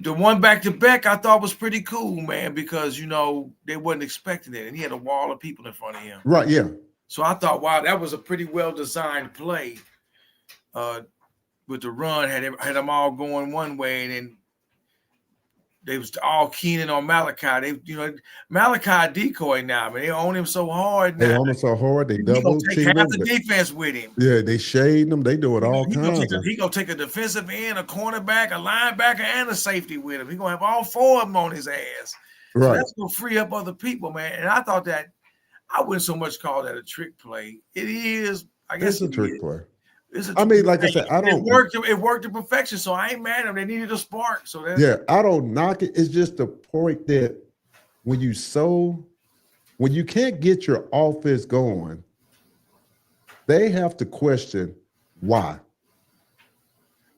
[SPEAKER 3] the one back to back I thought was pretty cool, man, because they wasn't expecting it, and he had a wall of people in front of him.
[SPEAKER 2] Right. Yeah.
[SPEAKER 3] So I thought, wow, that was a pretty well designed play. With the run, had them all going one way, and then they was all keening on Malachi. Malachi decoy now, man. They own him so hard now.
[SPEAKER 2] They own him so hard. They
[SPEAKER 3] He gonna
[SPEAKER 2] double
[SPEAKER 3] take
[SPEAKER 2] team
[SPEAKER 3] half
[SPEAKER 2] him.
[SPEAKER 3] the defense with him.
[SPEAKER 2] Yeah, they shade him. They do it all kinds of.
[SPEAKER 3] He gonna take a defensive end, a cornerback, a linebacker, and a safety with him. He gonna have all four of them on his ass. So
[SPEAKER 2] Right.
[SPEAKER 3] that's gonna free up other people, man. And I thought that I wouldn't so much call that a trick play. It is, I guess,
[SPEAKER 2] It's a trick play.
[SPEAKER 3] I
[SPEAKER 2] mean, like I said, I don't.
[SPEAKER 3] It worked to perfection, so I ain't mad at them. They needed a spark, so that's,
[SPEAKER 2] Yeah, I don't knock it. It's just the point that when you can't get your offense going, they have to question why.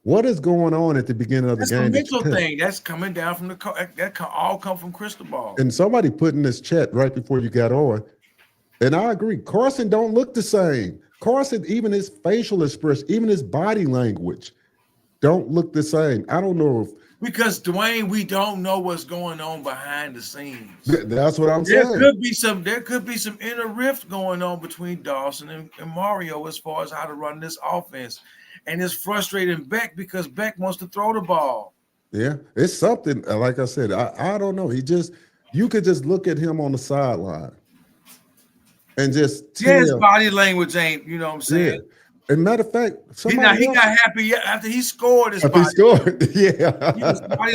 [SPEAKER 2] What is going on at the beginning of the game?
[SPEAKER 3] That's a mental thing. That's coming down from that all come from Cristobal.
[SPEAKER 2] And somebody put in this chat right before you got on, and I agree. Carson don't look the same. Carson, even his facial expression, even his body language, don't look the same. I don't know if
[SPEAKER 3] because Dwayne, we don't know what's going on behind the scenes.
[SPEAKER 2] That's what I'm saying.
[SPEAKER 3] There could be some inner rift going on between Dawson and Mario as far as how to run this offense. And it's frustrating Beck because Beck wants to throw the ball.
[SPEAKER 2] Yeah, it's something. Like I said, I don't know. You could just look at him on the sideline and just tell.
[SPEAKER 3] His body language ain't, you know what I'm saying?
[SPEAKER 2] Yeah. And matter of fact,
[SPEAKER 3] he got happy after he scored. His body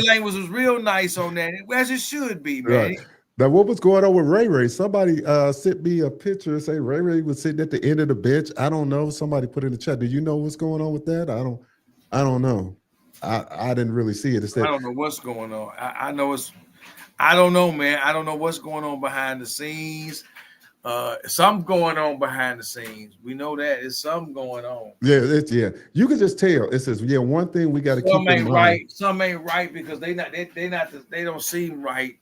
[SPEAKER 3] language was real nice on that, as it should be, man.
[SPEAKER 2] Right. Now, what was going on with Ray Ray? Somebody sent me a picture and say Ray Ray was sitting at the end of the bench. I don't know. Somebody put in the chat. Do you know what's going on with that? I don't know. I didn't really see it.
[SPEAKER 3] I don't know what's going on. I don't know, man. I don't know what's going on behind the scenes. Something going on behind the scenes. We know that it's something going on.
[SPEAKER 2] Yeah, you can just tell. It says, one thing we got to keep in mind.
[SPEAKER 3] Right. Some ain't right because they don't seem right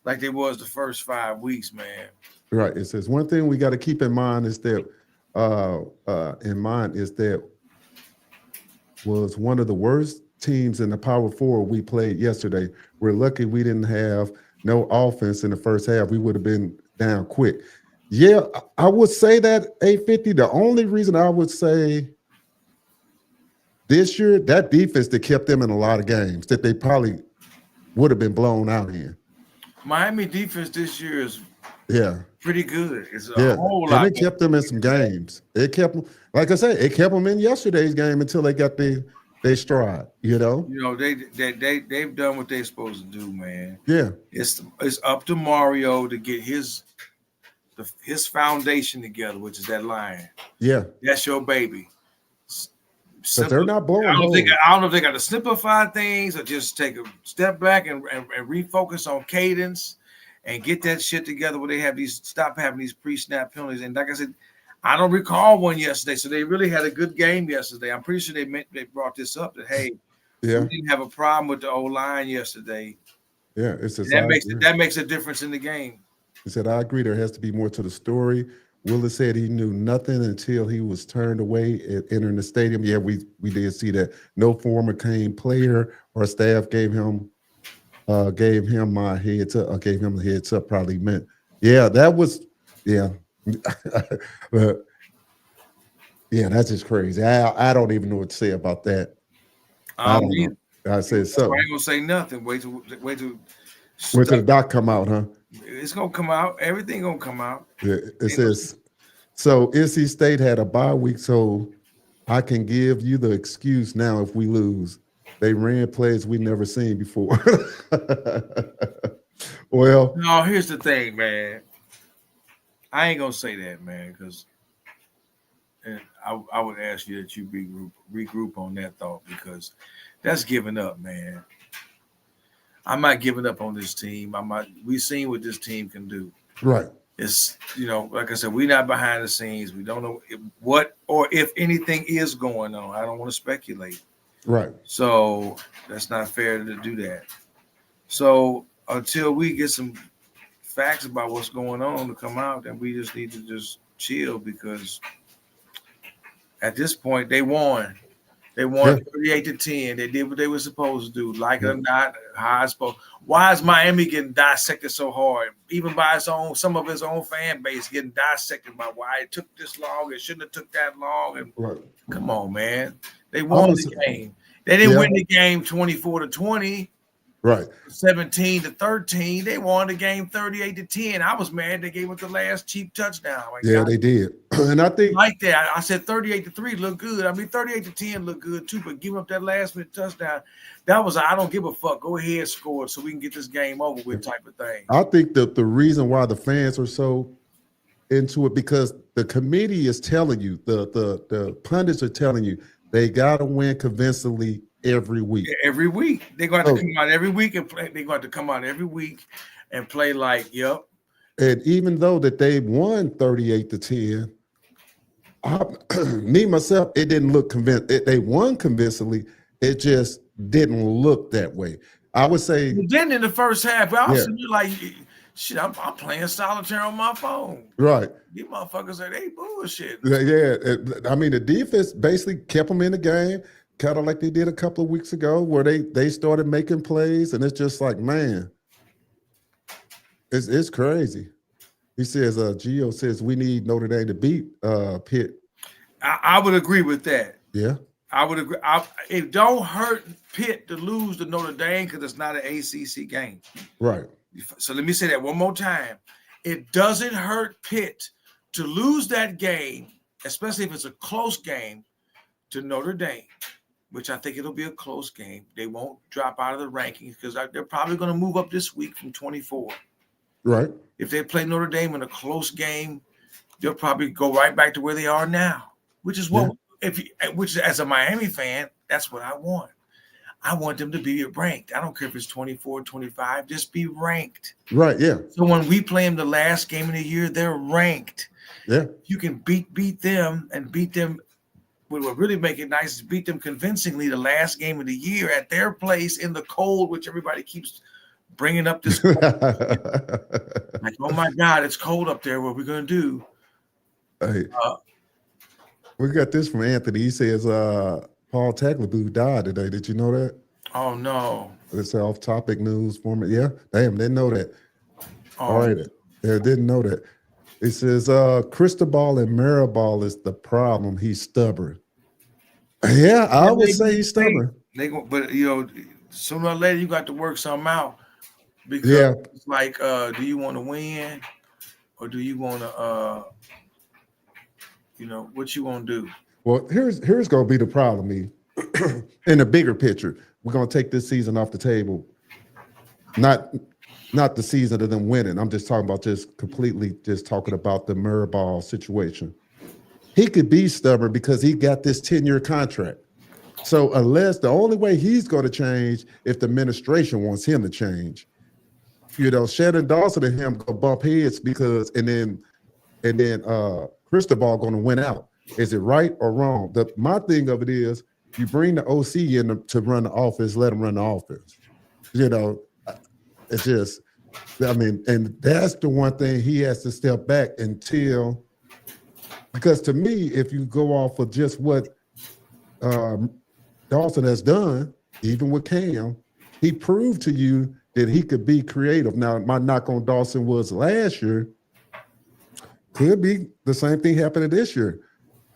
[SPEAKER 3] like they was the first 5 weeks, man.
[SPEAKER 2] Right. It says one thing we got to keep in mind is that was one of the worst teams in the Power Four we played yesterday. We're lucky we didn't have no offense in the first half. We would have been down quick. Yeah, I would say that 850. The only reason I would say this year, that defense that kept them in a lot of games that they probably would have been blown out in.
[SPEAKER 3] Miami defense this year is pretty good. It's a whole lot.
[SPEAKER 2] And it kept them in some games. It kept them, like I said, it kept them in yesterday's game until they got their stride.
[SPEAKER 3] They've done what they're supposed to do, man.
[SPEAKER 2] Yeah,
[SPEAKER 3] it's up to Mario to get his foundation together, which is that line.
[SPEAKER 2] Yeah,
[SPEAKER 3] that's your baby.
[SPEAKER 2] But they're not blowing.
[SPEAKER 3] I don't know if they got to simplify things or just take a step back and refocus on cadence and get that shit together where they stop having these pre-snap penalties. And like I said, I don't recall one yesterday, so they really had a good game yesterday. I'm pretty sure they brought this up that we didn't have a problem with the O-line yesterday.
[SPEAKER 2] Yeah,
[SPEAKER 3] that makes a difference in the game.
[SPEAKER 2] He said, I agree. There has to be more to the story. Willis said he knew nothing until he was turned away at entering the stadium. Yeah, we did see that. No former Cane player or staff gave him my heads up. Gave him the heads up. Probably meant. Yeah, that was. Yeah, that's just crazy. I don't even know what to say about that. I don't know. I said so.
[SPEAKER 3] I ain't gonna say nothing. Wait till
[SPEAKER 2] the doc come out, huh?
[SPEAKER 3] It's gonna come out. Everything gonna come out.
[SPEAKER 2] Yeah, it says. So NC State had a bye week, so I can give you the excuse now if we lose. They ran plays we never seen before. Well,
[SPEAKER 3] no. Here's the thing, man. I ain't gonna say that, man, because I would ask you that you regroup on that thought because that's giving up, man. I'm not giving up on this team. We've seen what this team can do.
[SPEAKER 2] Right.
[SPEAKER 3] It's, like I said, we're not behind the scenes. We don't know what or if anything is going on. I don't want to speculate.
[SPEAKER 2] Right.
[SPEAKER 3] So that's not fair to do that. So until we get some facts about what's going on to come out, then we just need to just chill because at this point they won. They won 38-10. They did what they were supposed to do. Like it or not, how I supposed. Why is Miami getting dissected so hard? Even by some of his own fan base getting dissected by why it took this long. It shouldn't have took that long. And come on, man. They won the game. They didn't win the game 24-20.
[SPEAKER 2] Right.
[SPEAKER 3] 17-13. They won the game 38-10. I was mad they gave us the last cheap touchdown. Like,
[SPEAKER 2] Yeah, they did. And I think
[SPEAKER 3] like that. I said 38-3 look good. I mean 38-10 look good too, but giving up that last minute touchdown, that was I don't give a fuck. Go ahead, score it so we can get this game over with type of thing.
[SPEAKER 2] I think that the reason why the fans are so into it because the committee is telling you, the pundits are telling you they gotta win convincingly every week.
[SPEAKER 3] Every week. They're going to come out every week and play. They're going to come out every week and play like, yep.
[SPEAKER 2] And even though that they won 38-10, me myself, it didn't look convincing. They won convincingly. It just didn't look that way. I would say.
[SPEAKER 3] Then in the first half, I was like, shit, I'm playing solitaire on my phone.
[SPEAKER 2] Right.
[SPEAKER 3] These motherfuckers are they bullshit.
[SPEAKER 2] Yeah. I mean, the defense basically kept them in the game, kind of like they did a couple of weeks ago, where they started making plays, and it's just like, man, it's crazy. He says, Gio says we need Notre Dame to beat Pitt.
[SPEAKER 3] I would agree with that.
[SPEAKER 2] Yeah.
[SPEAKER 3] I would agree. It don't hurt Pitt to lose to Notre Dame because it's not an ACC game.
[SPEAKER 2] Right.
[SPEAKER 3] So let me say that one more time. It doesn't hurt Pitt to lose that game, especially if it's a close game, to Notre Dame, which I think it'll be a close game. They won't drop out of the rankings because they're probably going to move up this week from 24.
[SPEAKER 2] Right.
[SPEAKER 3] If they play Notre Dame in a close game, they'll probably go right back to where they are now, which is what which as a Miami fan, that's what I want. I want them to be ranked. I don't care if it's 24, 25, just be ranked.
[SPEAKER 2] Right, yeah.
[SPEAKER 3] So when we play them the last game of the year, they're ranked.
[SPEAKER 2] Yeah.
[SPEAKER 3] You can beat them and beat them. What will really make it nice is beat them convincingly the last game of the year at their place in the cold, which everybody keeps bringing up this. Like, oh my God, it's cold up there. What are we going to do?
[SPEAKER 2] Hey, we got this from Anthony. He says Paul Tagliabue died today. Did you know that?
[SPEAKER 3] Oh, no.
[SPEAKER 2] It's off-topic news for me. Yeah, damn, didn't know that.
[SPEAKER 3] Oh.
[SPEAKER 2] All right, didn't know that. It says Cristobal and Maribal is the problem. He's stubborn. Yeah, I would say he's stubborn.
[SPEAKER 3] But sooner or later you got to work something out because it's like, do you want to win or do you want to, what you want to do?
[SPEAKER 2] Well, here's going to be the problem. In the bigger picture, we're going to take this season off the table. Not the season of them winning. I'm just talking about just talking about the Maribal situation. He could be stubborn because he got this 10-year contract. So unless the only way he's going to change if the administration wants him to change, Shannon Dawson and him go bump heads because and then Cristobal going to win out. Is it right or wrong? My thing of it is you bring the OC in to run the offense, let him run the offense. It's just, and that's the one thing he has to step back until, because to me, if you go off of just what Dawson has done, even with Cam, he proved to you that he could be creative. Now, my knock on Dawson was last year, could be the same thing happening this year.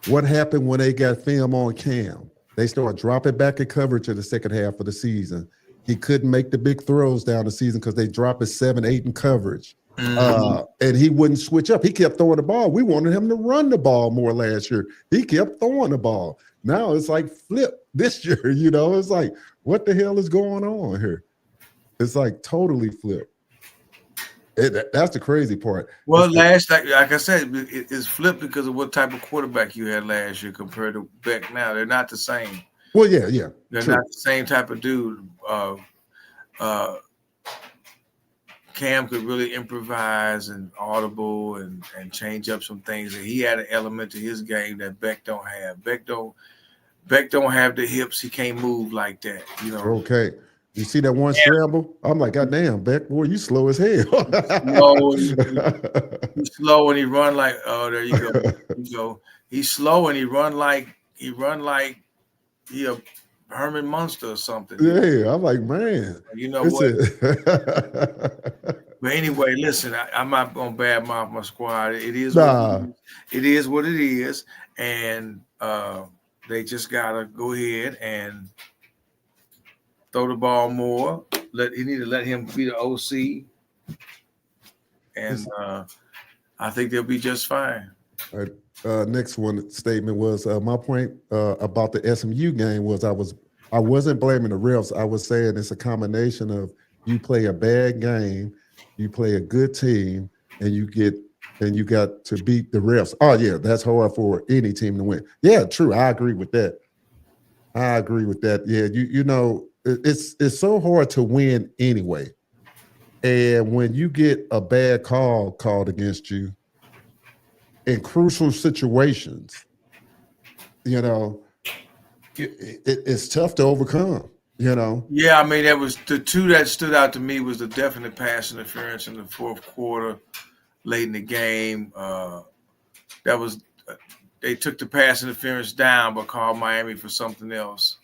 [SPEAKER 2] What happened when they got film on Cam? They started dropping back in coverage in the second half of the season. He couldn't make the big throws down the season because they dropped his 7-8 in coverage. And he wouldn't switch up. He kept throwing the ball. We wanted him to run the ball more last year. He kept throwing the ball. Now it's like flip this year, It's like, what the hell is going on here? It's like totally flip. That's the crazy part.
[SPEAKER 3] Well, like I said, it's flipped because of what type of quarterback you had last year compared to Beck now. They're not the same.
[SPEAKER 2] Well, yeah.
[SPEAKER 3] They're not the same type of dude. Cam could really improvise and audible and change up some things. And he had an element to his game that Beck don't have. Beck don't have the hips. He can't move like that.
[SPEAKER 2] Okay. You see that one scramble? I'm like, God damn, Beck, boy, you slow as hell.
[SPEAKER 3] He's slow and he run like, oh, there you go. He's slow and he run like he a Herman Munster or something.
[SPEAKER 2] Yeah, I'm like, man.
[SPEAKER 3] You know what? But anyway, listen, I'm not gonna badmouth my squad. It is what it is, and they just gotta go ahead and throw the ball more let him be the OC, and I think they'll be just fine.
[SPEAKER 2] All right. Next one statement was my point about the SMU game was I wasn't blaming the refs. I was saying it's a combination of you play a bad game, you play a good team, and you got to beat the refs. Oh yeah, that's hard for any team to win. Yeah, true. I agree with that. Yeah, you know it's so hard to win anyway. And when you get a bad call called against you in crucial situations, you know, it's tough to overcome, you know.
[SPEAKER 3] Yeah, I mean, that was the two that stood out to me was the definite pass interference in the fourth quarter, late in the game. That was they took the pass interference down, but called Miami for something else.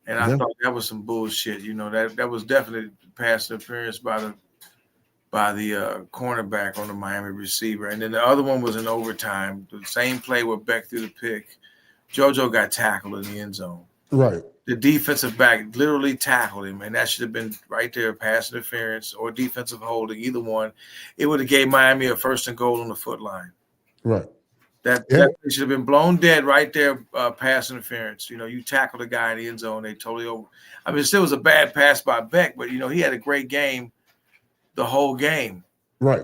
[SPEAKER 3] And I thought that was some bullshit. You know, that was definitely pass interference by the cornerback on the Miami receiver. And then the other one was in overtime. The same play where Beck threw the pick. JoJo got tackled in the end zone.
[SPEAKER 2] Right.
[SPEAKER 3] The defensive back literally tackled him, and that should have been right there, pass interference or defensive holding, either one. It would have gave Miami a 1st and goal on the foot line.
[SPEAKER 2] Right.
[SPEAKER 3] That should have been blown dead right there, pass interference. You know, you tackle the guy in the end zone, they totally over. I mean, it still was a bad pass by Beck, but, you know, he had a great game the whole game.
[SPEAKER 2] Right.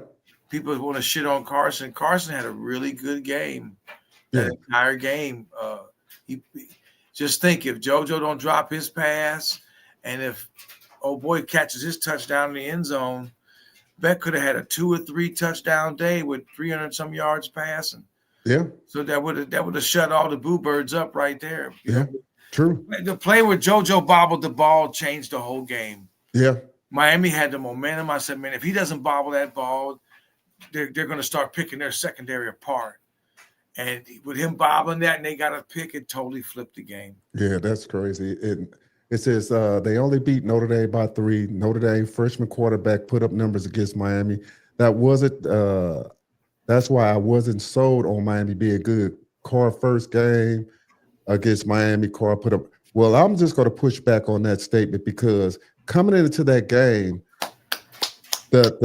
[SPEAKER 3] People want to shit on Carson. Carson had a really good game that entire game. He just think if JoJo don't drop his pass and if old boy catches his touchdown in the end zone, Beck could have had a 2 or 3 touchdown day with 300 some yards passing.
[SPEAKER 2] Yeah.
[SPEAKER 3] So that would have shut all the boo birds up right there.
[SPEAKER 2] Yeah. True.
[SPEAKER 3] The play where JoJo bobbled the ball changed the whole game.
[SPEAKER 2] Yeah.
[SPEAKER 3] Miami had the momentum. I said, man, if he doesn't bobble that ball, they're going to start picking their secondary apart. And with him bobbling that and they got a pick, it totally flipped the game.
[SPEAKER 2] Yeah, that's crazy. It says they only beat Notre Dame by 3. Notre Dame freshman quarterback put up numbers against Miami. That wasn't that's why I wasn't sold on Miami being good. Carr first game against Miami, Carr put up. Well, I'm just going to push back on that statement because coming into that game, what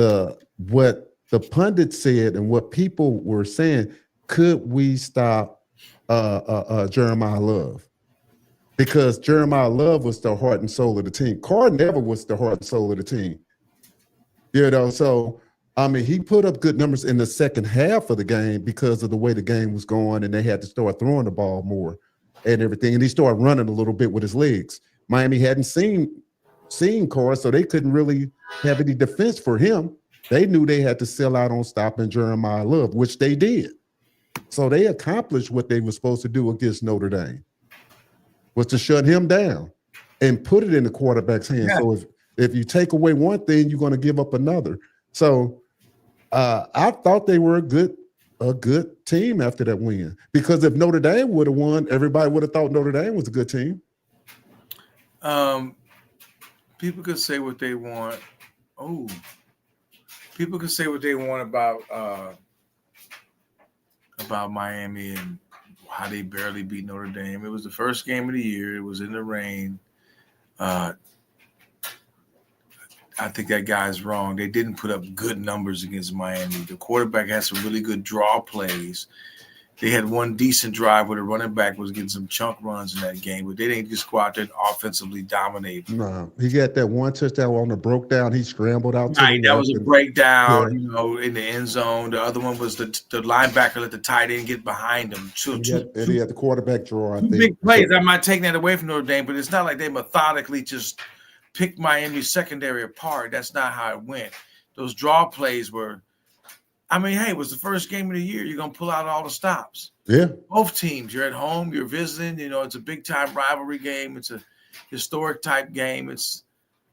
[SPEAKER 2] the pundits said and what people were saying, could we stop Jeremiah Love? Because Jeremiah Love was the heart and soul of the team. Carr never was the heart and soul of the team. You know, so I mean, he put up good numbers in the second half of the game because of the way the game was going, and they had to start throwing the ball more and everything. And he started running a little bit with his legs. Miami hadn't seen Carr, so they couldn't really have any defense for him. They knew they had to sell out on stopping Jeremiah Love, which they did. So they accomplished what they were supposed to do against Notre Dame, was to shut him down and put it in the quarterback's hands. Yeah. So if you take away one thing, you're going to give up another. So I thought they were a good team after that win, because if Notre Dame would have won, everybody would have thought Notre Dame was a good team.
[SPEAKER 3] People could say what they want. People could say what they want about Miami and how they barely beat Notre Dame. It was the first game of the year. It was in the rain. I think that guy's wrong. They didn't put up good numbers against Miami. The quarterback had some really good draw plays. They had one decent drive where the running back was getting some chunk runs in that game, but they didn't just go out there and offensively dominate.
[SPEAKER 2] No, he got that one touchdown on the broke down. He scrambled out.
[SPEAKER 3] Right, that was a breakdown, you know, in the end zone. The other one was the linebacker let the tight end get behind him.
[SPEAKER 2] And he had the quarterback draw, I think.
[SPEAKER 3] Big plays. I'm not taking that away from Notre Dame, but it's not like they methodically just picked Miami's secondary apart. That's not how it went. Those draw plays were, I mean, hey, it was the first game of the year. You're going to pull out all the stops.
[SPEAKER 2] Yeah. Both
[SPEAKER 3] teams. You're at home. You're visiting. You know, it's a big-time rivalry game. It's a historic type game. It's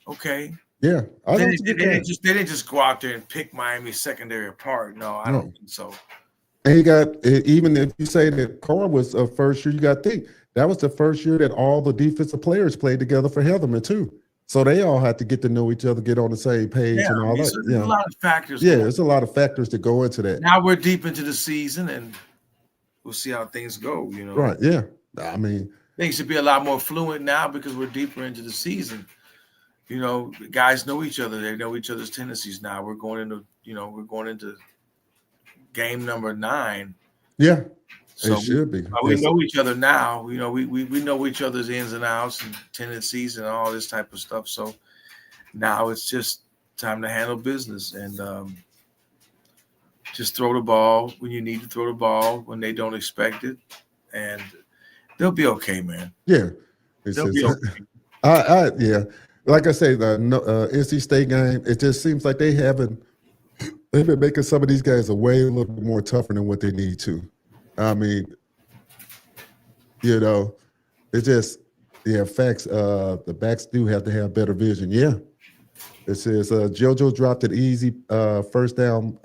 [SPEAKER 3] okay.
[SPEAKER 2] Yeah.
[SPEAKER 3] They didn't just go out there and pick Miami's secondary apart. No, I don't think so.
[SPEAKER 2] And he got, even if you say that Carr was a first year, you got to think, that was the first year that all the defensive players played together for Heatherman, too. So they all had to get to know each other, get on the same page, and all that.
[SPEAKER 3] So there's a lot of factors.
[SPEAKER 2] Yeah, there's a lot of factors that go into that.
[SPEAKER 3] Now we're deep into the season, and we'll see how things go. You know,
[SPEAKER 2] right? Yeah, I mean,
[SPEAKER 3] things should be a lot more fluent now because we're deeper into the season. You know, the guys know each other. They know each other's tendencies now. We're going into game number 9.
[SPEAKER 2] Yeah,
[SPEAKER 3] So
[SPEAKER 2] it should be.
[SPEAKER 3] we know each other now. You know, we know each other's ins and outs and tendencies and all this type of stuff. So now it's just time to handle business and just throw the ball when you need to throw the ball when they don't expect it, and they'll be okay, man.
[SPEAKER 2] Yeah,
[SPEAKER 3] They'll be okay.
[SPEAKER 2] Yeah. Like I say, the NC State game, it just seems like they've been making some of these guys a little bit more tougher than what they need to. I mean, you know, it just, facts. The backs do have to have better vision. Yeah. It says JoJo dropped it easy first down.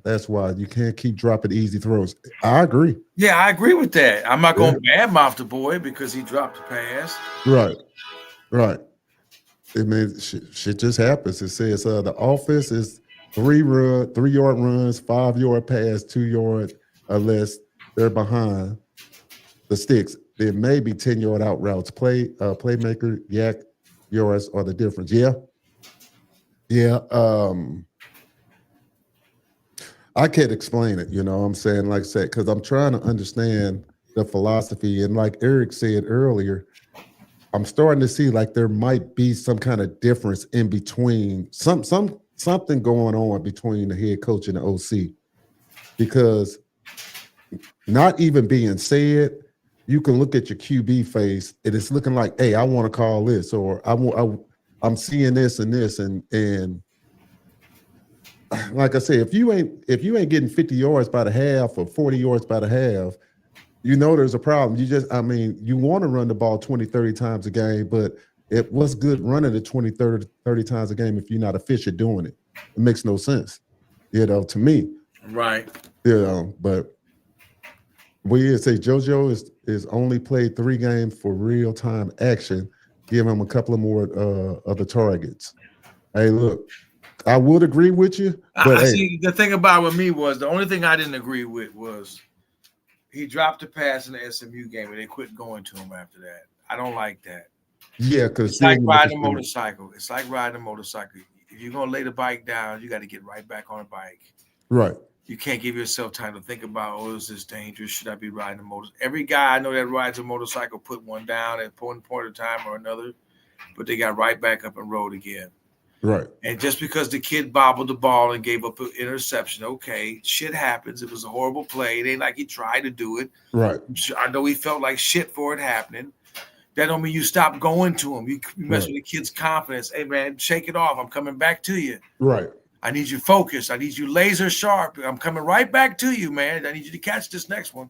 [SPEAKER 2] That's why you can't keep dropping easy throws. I agree.
[SPEAKER 3] Yeah, I agree with that. I'm not going to badmouth the boy because he dropped the pass.
[SPEAKER 2] Right. I mean, shit just happens. It says the offense is 3-yard runs, 5-yard pass, 2-yard unless they're behind the sticks. There may be 10-yard out routes. Playmaker, yak yards are the difference. Yeah. I can't explain it. You know what I'm saying? Like I said, because I'm trying to understand the philosophy. And like Eric said earlier, I'm starting to see like there might be some kind of difference in between something going on between the head coach and the OC, because not even being said, you can look at your QB face and it's looking like, hey, I want to call this, or I'm seeing this and this, and like I said, if you ain't getting 50 yards by the half or 40 yards by the half, you know there's a problem. You want to run the ball 20, 30 times a game, but what's good running it 20, 30 times a game if you're not efficient doing it? It makes no sense, to me.
[SPEAKER 3] Right.
[SPEAKER 2] But we say JoJo is only played 3 games for real-time action. Give him a couple of more other targets. Hey, look, I would agree with you, but
[SPEAKER 3] see, the thing about with me was the only thing I didn't agree with was he dropped the pass in the SMU game and they quit going to him after that. I don't like that.
[SPEAKER 2] Yeah, because
[SPEAKER 3] it's like riding a motorcycle. It's like riding a motorcycle. If you're gonna lay the bike down, you got to get right back on the bike.
[SPEAKER 2] Right.
[SPEAKER 3] You can't give yourself time to think about, is this dangerous? Should I be riding a motorcycle? Every guy I know that rides a motorcycle put one down at one point of time or another, but they got right back up and rode again.
[SPEAKER 2] Right.
[SPEAKER 3] And just because the kid bobbled the ball and gave up an interception, okay, shit happens. It was a horrible play. It ain't like he tried to do it.
[SPEAKER 2] Right.
[SPEAKER 3] I know he felt like shit for it happening. That don't mean you stop going to him. You mess with the kid's confidence. Hey, man, shake it off. I'm coming back to you.
[SPEAKER 2] Right.
[SPEAKER 3] I need you focused. I need you laser sharp. I'm coming right back to you, man. I need you to catch this next one.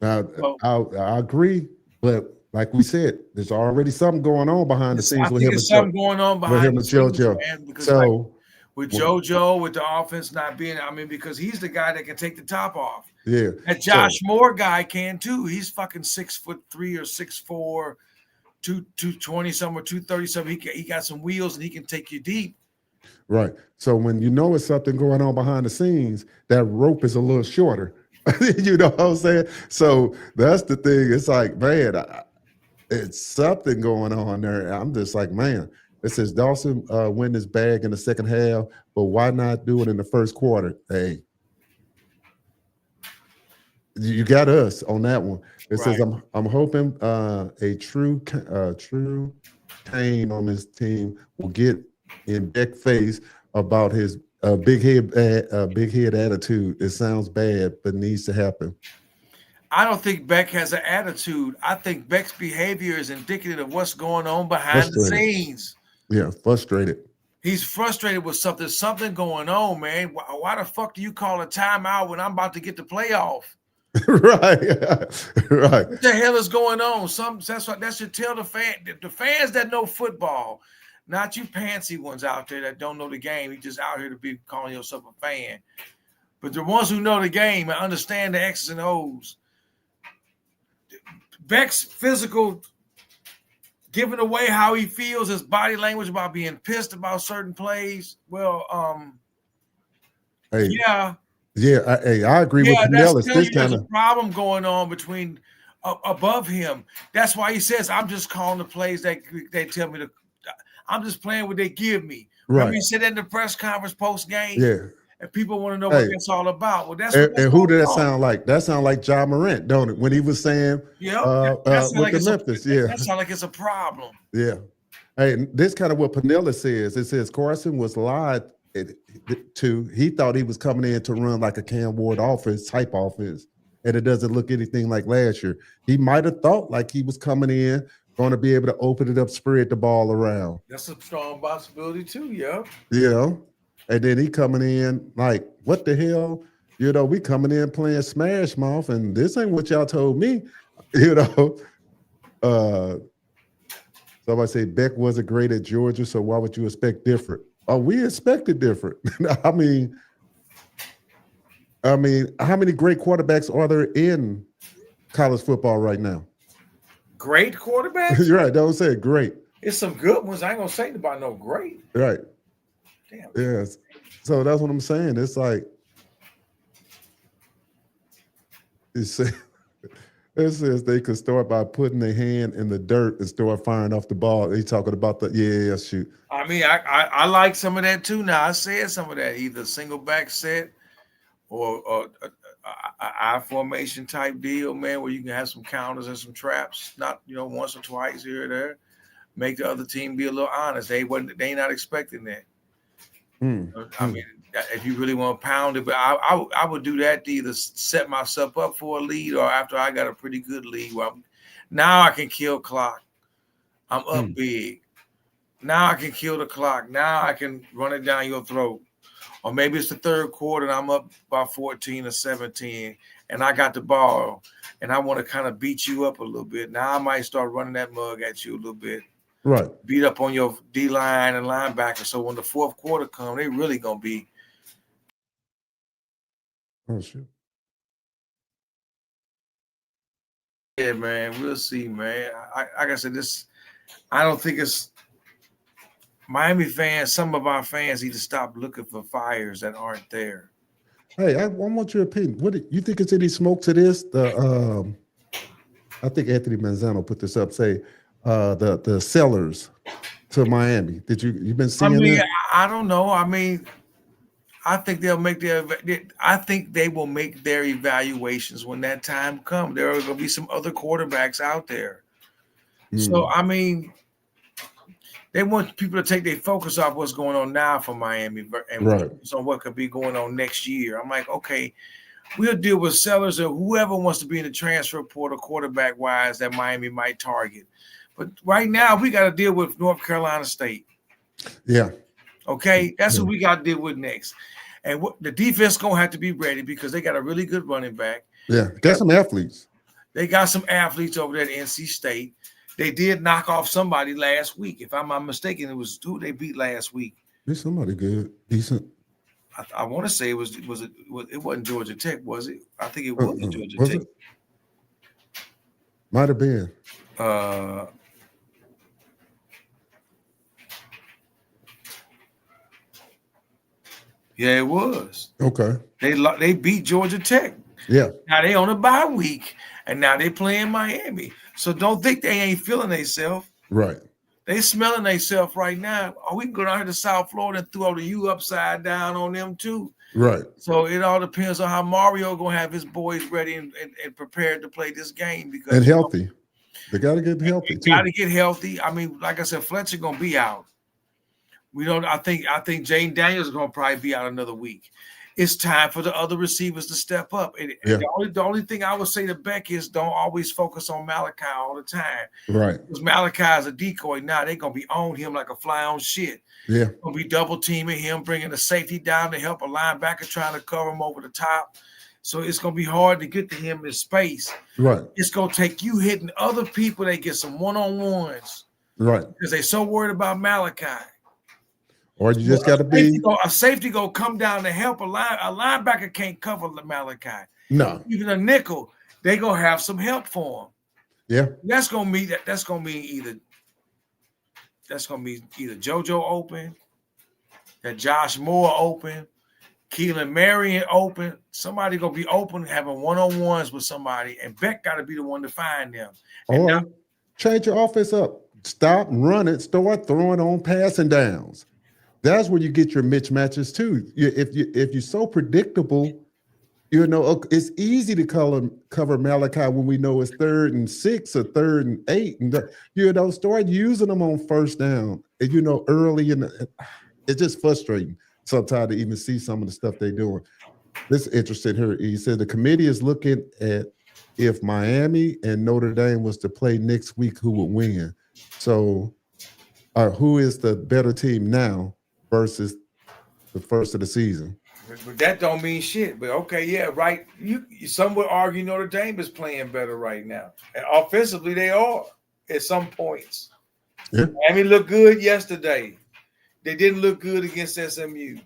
[SPEAKER 2] I agree, but like we said, there's already something going on behind the scenes with him.
[SPEAKER 3] There's something going on behind the scenes, man, because with JoJo, with the offense not being, because he's the guy that can take the top off.
[SPEAKER 2] Yeah.
[SPEAKER 3] That Josh Moore guy can too. He's fucking 6'3" or 6'4", 220 somewhere, 230 something. He got some wheels and he can take you deep.
[SPEAKER 2] Right. So when you know it's something going on behind the scenes, that rope is a little shorter. You know what I'm saying? So that's the thing. It's like, man, it's something going on there. I'm just like, man, it says Dawson win this bag in the second half, but why not do it in the first quarter? Hey, you got us on that one. It says I'm hoping a true Kane on this team will get in Beck's face about his big head attitude. It sounds bad, but needs to happen.
[SPEAKER 3] I don't think Beck has an attitude. I think Beck's behavior is indicative of what's going on behind the scenes.
[SPEAKER 2] Yeah, frustrated.
[SPEAKER 3] He's frustrated with something going on, man. Why the fuck do you call a timeout when I'm about to get the playoff?
[SPEAKER 2] Right.
[SPEAKER 3] What the hell is going on? That should tell the fans that know football, not you pantsy ones out there that don't know the game. You just out here to be calling yourself a fan. But the ones who know the game and understand the X's and O's. Beck's physical, giving away how he feels, his body language about being pissed about certain plays. Well,
[SPEAKER 2] I agree with Nellis.
[SPEAKER 3] There's a problem going on between above him. That's why he says, I'm just calling the plays that they tell me to. I'm just playing what they give me.
[SPEAKER 2] Right.
[SPEAKER 3] Remember, he said in the press conference post game.
[SPEAKER 2] Yeah.
[SPEAKER 3] And people want to know what that's all about. Well, that's what
[SPEAKER 2] And who did that
[SPEAKER 3] on.
[SPEAKER 2] sound like? That sound like Ja Morant, don't it? When he was saying, with
[SPEAKER 3] like
[SPEAKER 2] the Memphis, yeah.
[SPEAKER 3] That sounds like it's a problem.
[SPEAKER 2] Yeah. Hey, this kind of what Panella says. It says Carson was lied to. He thought he was coming in to run like a Cam Ward type offense, and it doesn't look anything like last year. He might have thought like he was coming in, going to be able to open it up, spread the ball around.
[SPEAKER 3] That's a strong possibility too, yeah.
[SPEAKER 2] You know, and then he coming in like, what the hell? You know, we coming in playing Smash Mouth, and this ain't what y'all told me. You know, somebody say Beck wasn't great at Georgia, so why would you expect different? Oh, we expected different. I mean, how many great quarterbacks are there in college football right now?
[SPEAKER 3] Great quarterbacks?
[SPEAKER 2] You're right. Don't say great.
[SPEAKER 3] It's some good ones. I ain't gonna say about no great.
[SPEAKER 2] Right.
[SPEAKER 3] Damn.
[SPEAKER 2] Yes. So that's what I'm saying. It's like it says they could start by putting their hand in the dirt and start firing off the ball. They talking about the shoot.
[SPEAKER 3] I mean, I like some of that too. Now I said some of that, either single back set or a I formation type deal, man, where you can have some counters and some traps, not once or twice here or there, make the other team be a little honest. They not expecting that. I mean, if you really want to pound it, but I would do that to either set myself up for a lead or after I got a pretty good lead. Now I can kill clock. I'm up big. Now I can kill the clock. Now I can run it down your throat. Or maybe it's the third quarter and I'm up by 14 or 17 and I got the ball and I want to kind of beat you up a little bit. Now I might start running that mug at you a little bit.
[SPEAKER 2] Right.
[SPEAKER 3] Beat up on your D-line and linebacker. So when the fourth quarter comes, they really going to be.
[SPEAKER 2] Oh, shit.
[SPEAKER 3] Yeah, man. We'll see, man. Like I said, I don't think it's Miami fans. Some of our fans need to stop looking for fires that aren't there.
[SPEAKER 2] Hey, I want your opinion. What do you think is any smoke to this? I think Anthony Manzano put this up. Say the sellers to Miami. You've been seeing that?
[SPEAKER 3] I don't know. I mean, I think they will make their evaluations when that time comes. There are going to be some other quarterbacks out there. So I mean, they want people to take their focus off what's going on now for Miami and focus on what could be going on next year. I'm like, okay, we'll deal with sellers or whoever wants to be in the transfer portal quarterback wise that Miami might target. But right now, we got to deal with North Carolina State.
[SPEAKER 2] Yeah.
[SPEAKER 3] Okay, that's what we got to deal with next. And the defense going to have to be ready because they got a really good running back.
[SPEAKER 2] Yeah, got some athletes.
[SPEAKER 3] They got some athletes over there at NC State. They did knock off somebody last week. If I'm not mistaken, it was who they beat last week.
[SPEAKER 2] There's somebody good, decent.
[SPEAKER 3] I want to say it wasn't Georgia Tech, was it? I think it was Georgia Tech.
[SPEAKER 2] It? Might have been.
[SPEAKER 3] Yeah, it was.
[SPEAKER 2] Okay.
[SPEAKER 3] They beat Georgia Tech.
[SPEAKER 2] Yeah.
[SPEAKER 3] Now they on a bye week, and now they playing Miami. So don't think they ain't feeling themselves.
[SPEAKER 2] Right.
[SPEAKER 3] They smelling themselves right now. Oh, we can go down here to South Florida and throw the U upside down on them too.
[SPEAKER 2] Right.
[SPEAKER 3] So it all depends on how Mario gonna have his boys ready and prepared to play this game because
[SPEAKER 2] and healthy. They got to get healthy too.
[SPEAKER 3] Got to get healthy. I mean, like I said, Fletcher gonna be out. We don't. I think Jane Daniels is gonna probably be out another week. It's time for the other receivers to step up. And the only thing I would say to Beck is don't always focus on Malachi all the time.
[SPEAKER 2] Right.
[SPEAKER 3] Because Malachi is a decoy now. They're going to be on him like a fly on shit.
[SPEAKER 2] Yeah.
[SPEAKER 3] Going to be double teaming him, bringing the safety down to help a linebacker trying to cover him over the top. So it's going to be hard to get to him in space.
[SPEAKER 2] Right.
[SPEAKER 3] It's going to take you hitting other people. They get some one-on-ones.
[SPEAKER 2] Right.
[SPEAKER 3] Because they're so worried about Malachi.
[SPEAKER 2] Or you just got to be
[SPEAKER 3] a safety go come down to help a linebacker can't cover Malachi.
[SPEAKER 2] No,
[SPEAKER 3] even a nickel, they gonna have some help for him.
[SPEAKER 2] Yeah,
[SPEAKER 3] that's gonna mean either JoJo open, that Josh Moore open, Keelan Marion open. Somebody gonna be open, having one-on-ones with somebody, and Beck got to be the one to find them.
[SPEAKER 2] Or change your offense up. Stop running, start throwing on passing downs. That's where you get your mismatches too. If you're so predictable, it's easy to cover Malachi when we know it's 3rd and 6 or 3rd and 8, and start using them on first down. And early it's just frustrating sometimes to even see some of the stuff they're doing. This is interesting here. He said the committee is looking at if Miami and Notre Dame was to play next week, who would win. So, who is the better team now versus the first of the season?
[SPEAKER 3] But that don't mean shit. But okay, yeah, right. Some would argue Notre Dame is playing better right now. And offensively, they are at some points.
[SPEAKER 2] Yeah.
[SPEAKER 3] Miami looked good yesterday. They didn't look good against SMU.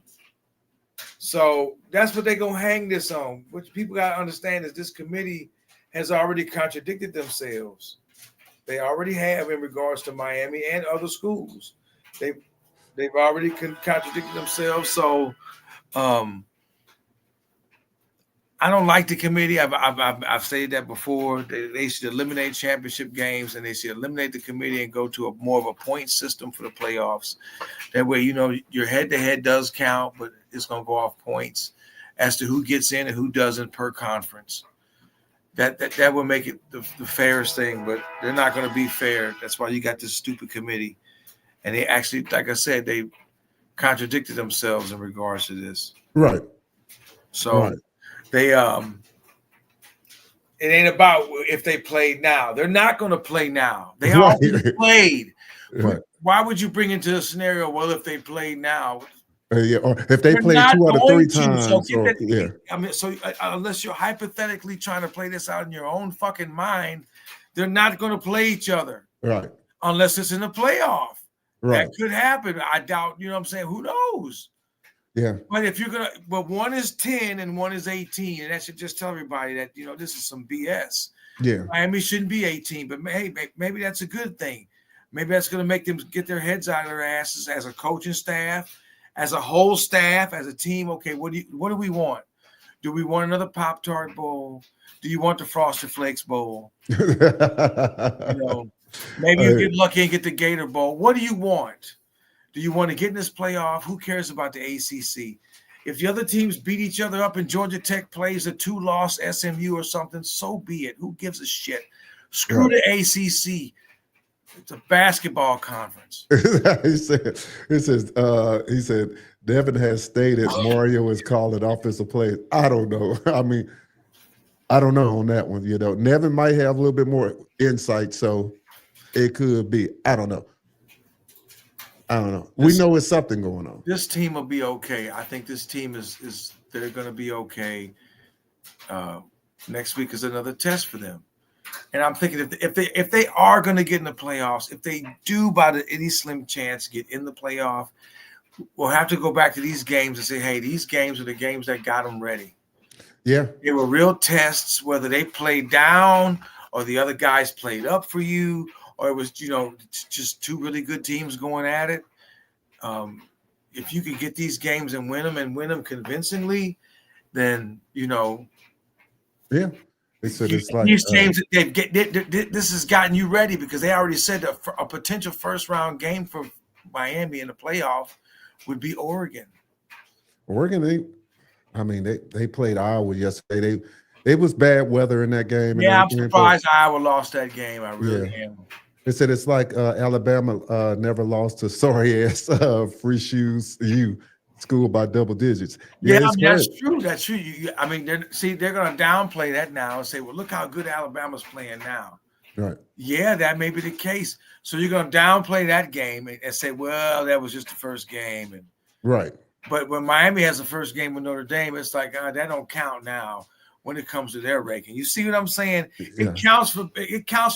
[SPEAKER 3] So that's what they're gonna hang this on. What people gotta understand is this committee has already contradicted themselves. They already have in regards to Miami and other schools. They've already contradicted themselves. So I don't like the committee. I've said that before. They should eliminate championship games, and they should eliminate the committee and go to more of a point system for the playoffs. That way, your head-to-head does count, but it's going to go off points as to who gets in and who doesn't per conference. That will make it the fairest thing, but they're not going to be fair. That's why you got this stupid committee. And they actually, like I said, they contradicted themselves in regards to this.
[SPEAKER 2] Right.
[SPEAKER 3] So
[SPEAKER 2] right.
[SPEAKER 3] They it ain't about if they played now. They're not going to play now. They already played. Right. Why would you bring into a scenario? Well, if they played now,
[SPEAKER 2] or if they played 2 out of 3 times.
[SPEAKER 3] So unless you're hypothetically trying to play this out in your own fucking mind, they're not going to play each other.
[SPEAKER 2] Right.
[SPEAKER 3] Unless it's in the playoff.
[SPEAKER 2] Right.
[SPEAKER 3] That could happen. I doubt. You know what I'm saying? Who knows?
[SPEAKER 2] Yeah.
[SPEAKER 3] But one is 10 and one is 18, and that should just tell everybody that this is some BS.
[SPEAKER 2] Yeah.
[SPEAKER 3] Miami shouldn't be 18, but hey, maybe that's a good thing. Maybe that's going to make them get their heads out of their asses as a coaching staff, as a whole staff, as a team. Okay, what do we want? Do we want another Pop-Tart bowl? Do you want the Frosted Flakes bowl? Maybe you get lucky and get the Gator Bowl. What do you want? Do you want to get in this playoff? Who cares about the ACC? If the other teams beat each other up and Georgia Tech plays a 2-loss SMU or something, so be it. Who gives a shit? Screw the ACC. It's a basketball conference.
[SPEAKER 2] he said Devin has stated Mario is calling offensive plays. I don't know. I mean, I don't know on that one. Nevin might have a little bit more insight, so it could be. I don't know. We know it's something going on.
[SPEAKER 3] This team will be okay. I think this team is they're going to be okay. Next week is another test for them, and I'm thinking if they are going to get in the playoffs, if they do by any slim chance get in the playoff, we'll have to go back to these games and say, hey, these games are the games that got them ready.
[SPEAKER 2] Yeah,
[SPEAKER 3] they were real tests, whether they played down or the other guys played up for you. Or it was, just 2 really good teams going at it. If you could get these games and win them convincingly, then
[SPEAKER 2] Yeah, they said it's like
[SPEAKER 3] these teams. This has gotten you ready because they already said a potential first-round game for Miami in the playoff would be Oregon.
[SPEAKER 2] Oregon, they played Iowa yesterday. It was bad weather in that game.
[SPEAKER 3] Yeah, I'm surprised Iowa lost that game. I really am.
[SPEAKER 2] They said it's like Alabama never lost to sorry-ass Free Shoes U school by double digits.
[SPEAKER 3] That's true. That's true. They're going to downplay that now and say, well, look how good Alabama's playing now.
[SPEAKER 2] Right.
[SPEAKER 3] Yeah, that may be the case. So you're going to downplay that game and say, well, that was just the first game.
[SPEAKER 2] Right.
[SPEAKER 3] But when Miami has the first game with Notre Dame, it's like, that don't count now when it comes to their ranking. You see what I'm saying? Yeah. It counts for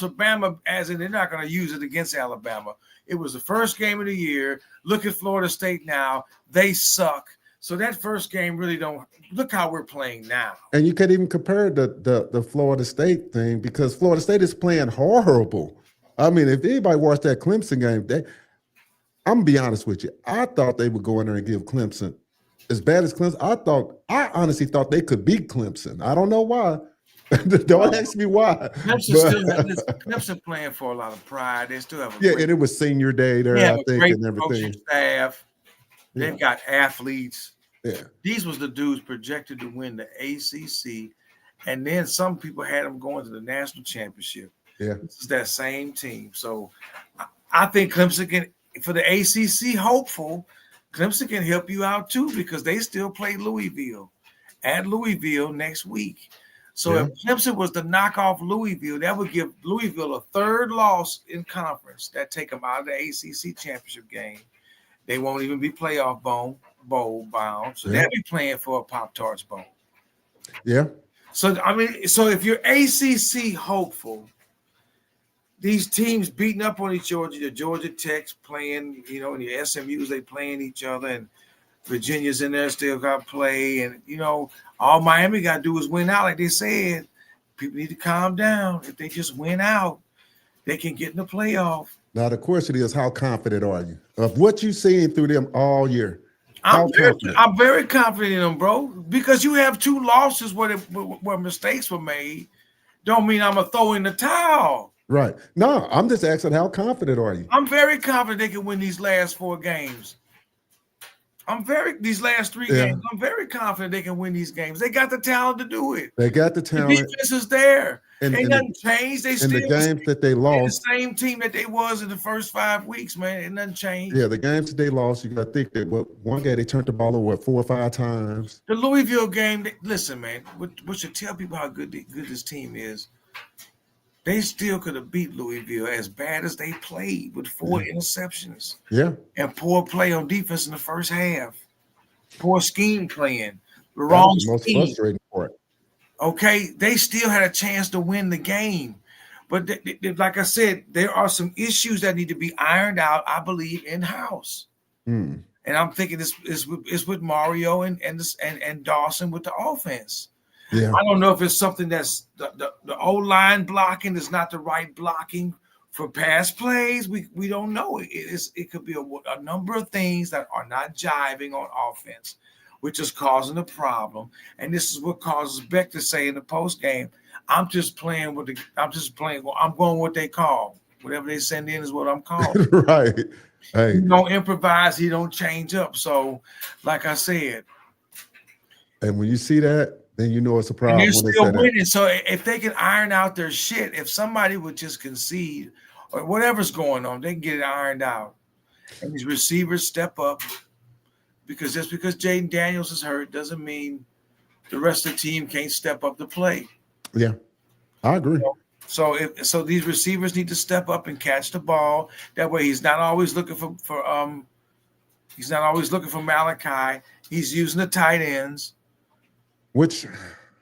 [SPEAKER 3] Bama, as in they're not going to use it against Alabama. It was the first game of the year. Look at Florida State now. They suck. So that first game really don't – look how we're playing now.
[SPEAKER 2] And you can't even compare the Florida State thing because Florida State is playing horrible. I mean, if anybody watched that Clemson game, I'm going to be honest with you. I thought they would go in there and give Clemson – as bad as Clemson, I honestly thought they could beat Clemson. I don't know why, Don't ask me why.
[SPEAKER 3] Clemson playing for a lot of pride. They still have
[SPEAKER 2] and it was senior day there, I think,
[SPEAKER 3] great
[SPEAKER 2] and everything.
[SPEAKER 3] coaching staff.
[SPEAKER 2] Yeah.
[SPEAKER 3] They've got athletes.
[SPEAKER 2] Yeah.
[SPEAKER 3] These was the dudes projected to win the ACC, and then some people had them going to the national championship.
[SPEAKER 2] Yeah,
[SPEAKER 3] this is that same team. So I think Clemson can, for the ACC hopeful, Clemson can help you out too because they still play Louisville at Louisville next week. So if Clemson was to knock off Louisville, that would give Louisville a third loss in conference. That take them out of the ACC championship game. They won't even be playoff bowl bound. So they'll be playing for a Pop-Tarts bowl.
[SPEAKER 2] Yeah.
[SPEAKER 3] So, I mean, so if you're ACC hopeful, these teams beating up on each other, the Georgia Tech's playing, you know, and the SMUs, they playing each other, and Virginia's in there still got to play. And, you know, all Miami got to do is win out. Like they said, people need to calm down. If they just win out, they can get in the playoff.
[SPEAKER 2] Now, the question is, how confident are you of what you've seen through them all year?
[SPEAKER 3] I'm very confident in them, bro, because you have two losses where mistakes were made. Don't mean I'm going to throw in the towel.
[SPEAKER 2] Right. No, I'm just asking, how confident are you?
[SPEAKER 3] I'm very confident they can win these last 4 games. These last 3 games, I'm very confident they can win these games. They got the talent to do it.
[SPEAKER 2] They got the talent.
[SPEAKER 3] The defense is there. Ain't nothing changed. They still
[SPEAKER 2] the games that they lost,
[SPEAKER 3] the same team that they was in the first 5 weeks, man. Ain't nothing changed.
[SPEAKER 2] Yeah, the games that they lost, you got to think that one game they turned the ball over 4 or 5 times.
[SPEAKER 3] The Louisville game, listen, man. What should tell people how good this team is? They still could have beat Louisville as bad as they played with 4 interceptions.
[SPEAKER 2] Yeah.
[SPEAKER 3] And poor play on defense in the first half. Poor scheme playing. The wrong scheme.
[SPEAKER 2] Most frustrating part.
[SPEAKER 3] Okay, they still had a chance to win the game. But like I said, there are some issues that need to be ironed out, I believe, in-house. And I'm thinking this is with Mario and Dawson with the offense.
[SPEAKER 2] Yeah.
[SPEAKER 3] I don't know if it's something that's the O-line blocking is not the right blocking for pass plays. We don't know. It could be a number of things that are not jiving on offense, which is causing a problem. And this is what causes Beck to say in the post game, I'm going what they call. Whatever they send in is what I'm calling.
[SPEAKER 2] Right. Hey.
[SPEAKER 3] He don't improvise, he don't change up. So, like I said.
[SPEAKER 2] And when you see that, then you know it's a problem.
[SPEAKER 3] And they're still winning. So if they can iron out their shit, if somebody would just concede or whatever's going on, they can get it ironed out. And these receivers step up. Because just because Jaden Daniels is hurt doesn't mean the rest of the team can't step up to play.
[SPEAKER 2] Yeah, I agree.
[SPEAKER 3] So these receivers need to step up and catch the ball. That way, he's not always looking for Malachi. He's using the tight ends.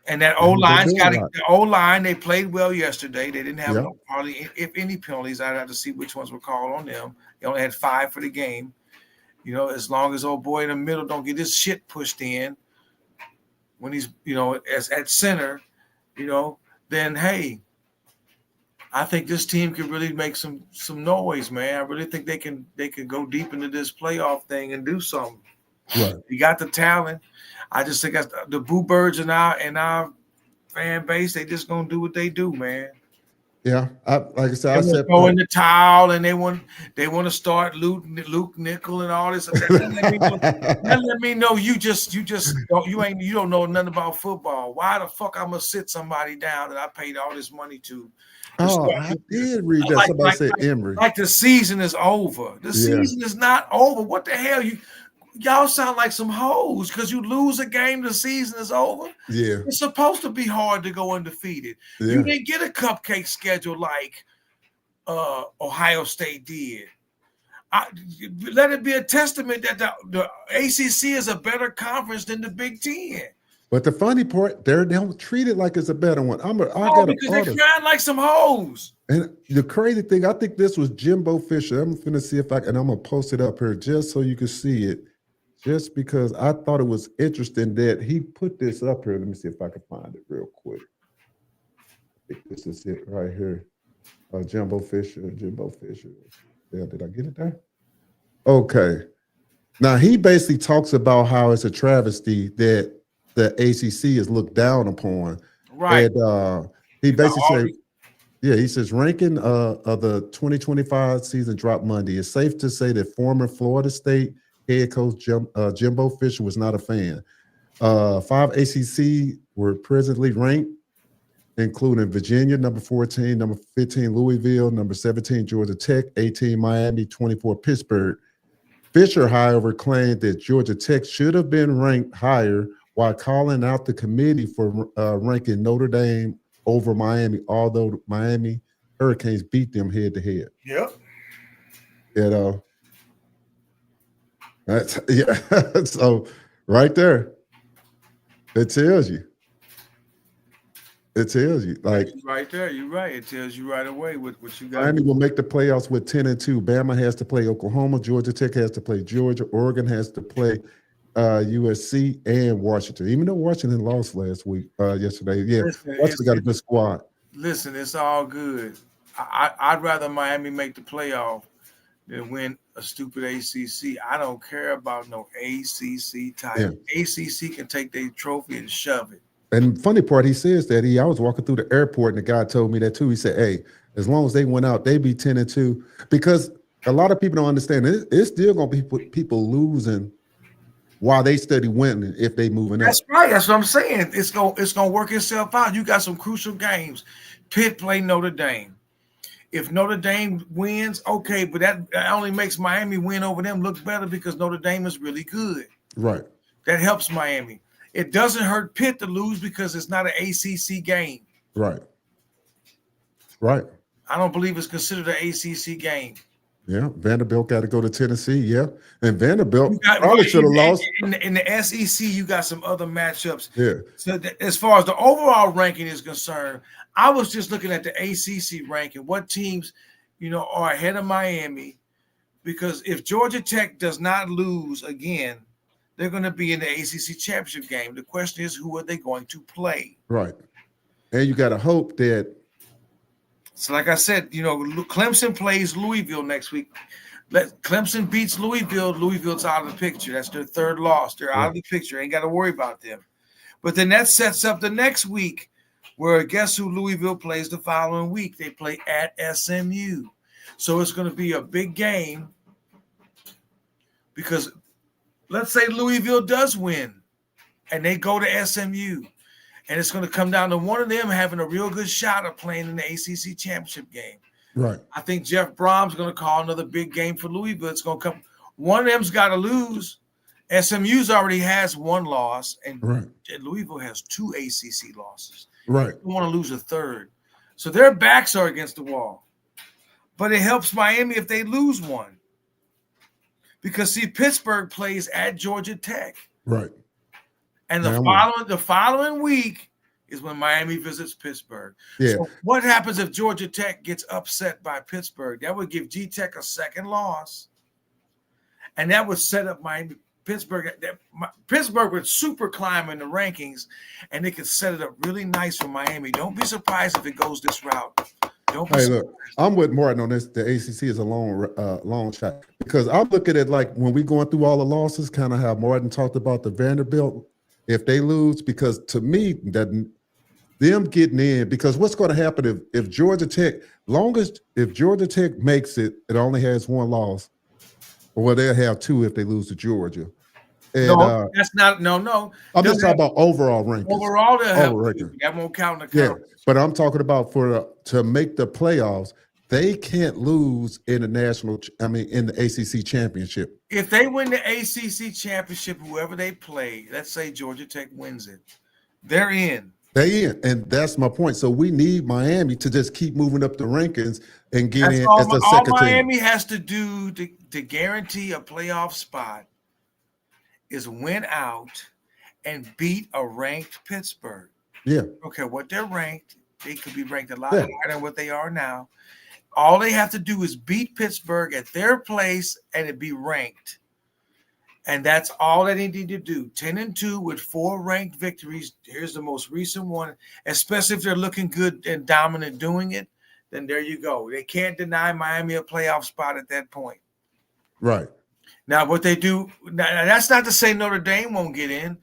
[SPEAKER 3] And that O-line's got the O-line. They played well yesterday. They didn't have hardly, if any, penalties. I'd have to see which ones were called on them. They only had 5 for the game. You know, as long as old boy in the middle don't get his shit pushed in when he's, you know, as at center, you know, then hey, I think this team can really make some noise, man. I really think they can go deep into this playoff thing and do something.
[SPEAKER 2] Right. You
[SPEAKER 3] got the talent. I just think the Boo Birds in our fan base, they just gonna do what they do, man.
[SPEAKER 2] Yeah, like I said,
[SPEAKER 3] throw in the towel, and they want to start Luke Nickel and all this. That let me know you don't know nothing about football. Why the fuck I'm gonna sit somebody down that I paid all this money to?
[SPEAKER 2] Oh, I did read that. Somebody said Emory.
[SPEAKER 3] Like the season is over. The season is not over. What the hell y'all sound like some hoes because you lose a game, the season is over.
[SPEAKER 2] Yeah.
[SPEAKER 3] It's supposed to be hard to go undefeated. Yeah. You didn't get a cupcake schedule like Ohio State did. Let it be a testament that the ACC is a better conference than the Big Ten.
[SPEAKER 2] But the funny part, they don't treat it like it's a better one.
[SPEAKER 3] Because they're crying like some hoes.
[SPEAKER 2] And the crazy thing, I think this was Jimbo Fisher. I'm going to see if I'm going to post it up here just so you can see it. Just because I thought it was interesting that he put this up here. Let me see if I can find it real quick. I think this is it right here. Jimbo Fisher. Yeah, did I get it there? Okay. Now, he basically talks about how it's a travesty that the ACC is looked down upon.
[SPEAKER 3] Right.
[SPEAKER 2] And he
[SPEAKER 3] You got
[SPEAKER 2] basically
[SPEAKER 3] all
[SPEAKER 2] said, yeah, he says ranking of the 2025 season dropped Monday. It's safe to say that former Florida State head coach Jimbo Fisher was not a fan. 5 ACC were presently ranked, including Virginia, number 14, number 15, Louisville, number 17, Georgia Tech, 18, Miami, 24, Pittsburgh. Fisher, however, claimed that Georgia Tech should have been ranked higher while calling out the committee for ranking Notre Dame over Miami, although Miami Hurricanes beat them head to head.
[SPEAKER 3] Yep.
[SPEAKER 2] You know, that's yeah. So right there, it tells you. It tells you like
[SPEAKER 3] Right there, you're right. It tells you right away what you got.
[SPEAKER 2] Miami will make the playoffs with 10-2. Bama has to play Oklahoma. Georgia Tech has to play Georgia. Oregon has to play USC and Washington. Even though Washington lost yesterday. Yeah, Washington got a good squad.
[SPEAKER 3] Listen, it's all good. I'd rather Miami make the playoff than win a stupid ACC. I don't care about no ACC title. Yeah. ACC can take their trophy and shove it.
[SPEAKER 2] And funny part, he says that I was walking through the airport and the guy told me that too. He said, hey, as long as they went out, they be 10-2. Because a lot of people don't understand it's still gonna be people losing while they steady winning if they moving
[SPEAKER 3] That's
[SPEAKER 2] up.
[SPEAKER 3] That's right. That's what I'm saying. It's gonna work itself out. You got some crucial games. Pitt play Notre Dame. If Notre Dame wins, okay, but that only makes Miami win over them look better because Notre Dame is really good.
[SPEAKER 2] Right.
[SPEAKER 3] That helps Miami. It doesn't hurt Pitt to lose because it's not an ACC game.
[SPEAKER 2] Right. Right.
[SPEAKER 3] I don't believe it's considered an ACC game.
[SPEAKER 2] Yeah, Vanderbilt got to go to Tennessee. Yeah, and Vanderbilt probably should have lost.
[SPEAKER 3] In the SEC, you got some other matchups.
[SPEAKER 2] Yeah.
[SPEAKER 3] So as far as the overall ranking is concerned, I was just looking at the ACC ranking. What teams, are ahead of Miami? Because if Georgia Tech does not lose again, they're going to be in the ACC championship game. The question is, who are they going to play?
[SPEAKER 2] Right, and you got to hope that.
[SPEAKER 3] So, like I said, Clemson plays Louisville next week. Clemson beats Louisville. Louisville's out of the picture. That's their third loss. They're out of the picture. Ain't got to worry about them. But then that sets up the next week where guess who Louisville plays the following week? They play at SMU. So it's going to be a big game because let's say Louisville does win and they go to SMU. And it's going to come down to one of them having a real good shot of playing in the ACC championship game.
[SPEAKER 2] Right.
[SPEAKER 3] I think Jeff Brom's going to call another big game for Louisville. It's going to come. One of them's got to lose. SMU's already has one loss, and Louisville has 2 ACC losses.
[SPEAKER 2] Right.
[SPEAKER 3] They want to lose a third. So their backs are against the wall. But it helps Miami if they lose one. Because, see, Pittsburgh plays at Georgia Tech.
[SPEAKER 2] Right.
[SPEAKER 3] And the following week is when Miami visits Pittsburgh.
[SPEAKER 2] Yeah.
[SPEAKER 3] So what happens if Georgia Tech gets upset by Pittsburgh? That would give G-Tech a second loss. And that would set up Pittsburgh would super climb in the rankings, and they could set it up really nice for Miami. Don't be surprised if it goes this route. Don't be surprised.
[SPEAKER 2] Look, I'm with Martin on this. The ACC is a long shot. Because I'm looking at like when we going through all the losses, kind of how Martin talked about the Vanderbilt. If they lose, because to me, them getting in, because what's going to happen if Georgia Tech, if Georgia Tech makes it, it only has one loss, or they'll have 2 if they lose to Georgia. And,
[SPEAKER 3] no, that's not no.
[SPEAKER 2] I'm just talking about overall rankings.
[SPEAKER 3] Overall, that won't count in the
[SPEAKER 2] conference. Yeah, but I'm talking about to make the playoffs. They can't lose in in the ACC championship.
[SPEAKER 3] If they win the ACC championship, whoever they play, let's say Georgia Tech wins it, they're in.
[SPEAKER 2] They in, and that's my point. So we need Miami to just keep moving up the rankings and get in as the second team.
[SPEAKER 3] All Miami has to do to guarantee a playoff spot is win out and beat a ranked Pittsburgh.
[SPEAKER 2] Yeah.
[SPEAKER 3] Okay, what they're ranked, they could be ranked a lot higher than what they are now. All they have to do is beat Pittsburgh at their place and it be ranked. And that's all that they need to do. 10-2 with 4 ranked victories. Here's the most recent one. Especially if they're looking good and dominant doing it, then there you go. They can't deny Miami a playoff spot at that point.
[SPEAKER 2] Right.
[SPEAKER 3] Now, what they do, now that's not to say Notre Dame won't get in.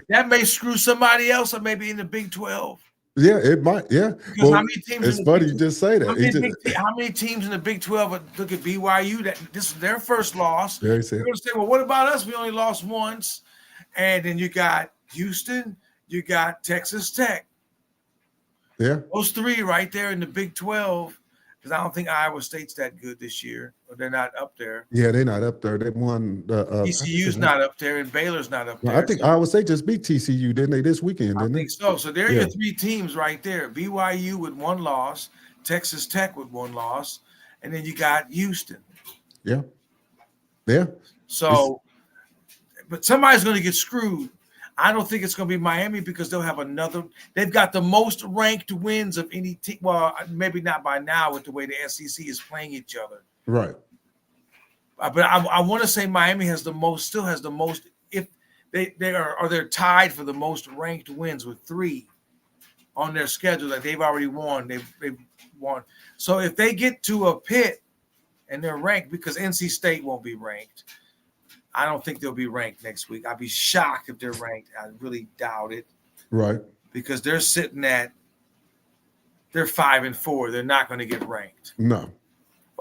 [SPEAKER 3] That may screw somebody else or maybe in the Big 12.
[SPEAKER 2] Yeah, it might. Yeah.
[SPEAKER 3] Because
[SPEAKER 2] Well,
[SPEAKER 3] how many teams
[SPEAKER 2] it's
[SPEAKER 3] in the
[SPEAKER 2] funny
[SPEAKER 3] Big
[SPEAKER 2] you just say
[SPEAKER 3] how
[SPEAKER 2] that.
[SPEAKER 3] many, how many teams in the Big 12 look at BYU that this is their first loss?
[SPEAKER 2] Very
[SPEAKER 3] They're
[SPEAKER 2] sad.
[SPEAKER 3] going to say, well, what about us? We only lost once. And then you got Houston, you got Texas Tech.
[SPEAKER 2] Yeah.
[SPEAKER 3] Those three right there in the Big 12, because I don't think Iowa State's that good this year, or they're not up there.
[SPEAKER 2] Yeah, they're not up there. They won the
[SPEAKER 3] TCU's not up there, and Baylor's not up
[SPEAKER 2] I
[SPEAKER 3] there.
[SPEAKER 2] think Iowa State just beat TCU, didn't they, this weekend,
[SPEAKER 3] I
[SPEAKER 2] didn't
[SPEAKER 3] think
[SPEAKER 2] they?
[SPEAKER 3] so. So there are
[SPEAKER 2] Yeah.
[SPEAKER 3] your three teams right there. BYU with one loss, Texas Tech with one loss, and then you got Houston.
[SPEAKER 2] Yeah. Yeah.
[SPEAKER 3] So, but somebody's going to get screwed. I don't think it's going to be Miami because they'll have they've got the most ranked wins of any team. Well, maybe not by now with the way the SEC is playing each other.
[SPEAKER 2] Right.
[SPEAKER 3] But I want to say Miami still has the most, if they're tied for the most ranked wins with 3 on their schedule that they've already won. They've won. So if they get to a pit and they're ranked, because NC State won't be ranked, I don't think they'll be ranked next week. I'd be shocked if they're ranked. I really doubt it.
[SPEAKER 2] Right.
[SPEAKER 3] Because they're 5-4. They're not going to get ranked.
[SPEAKER 2] No.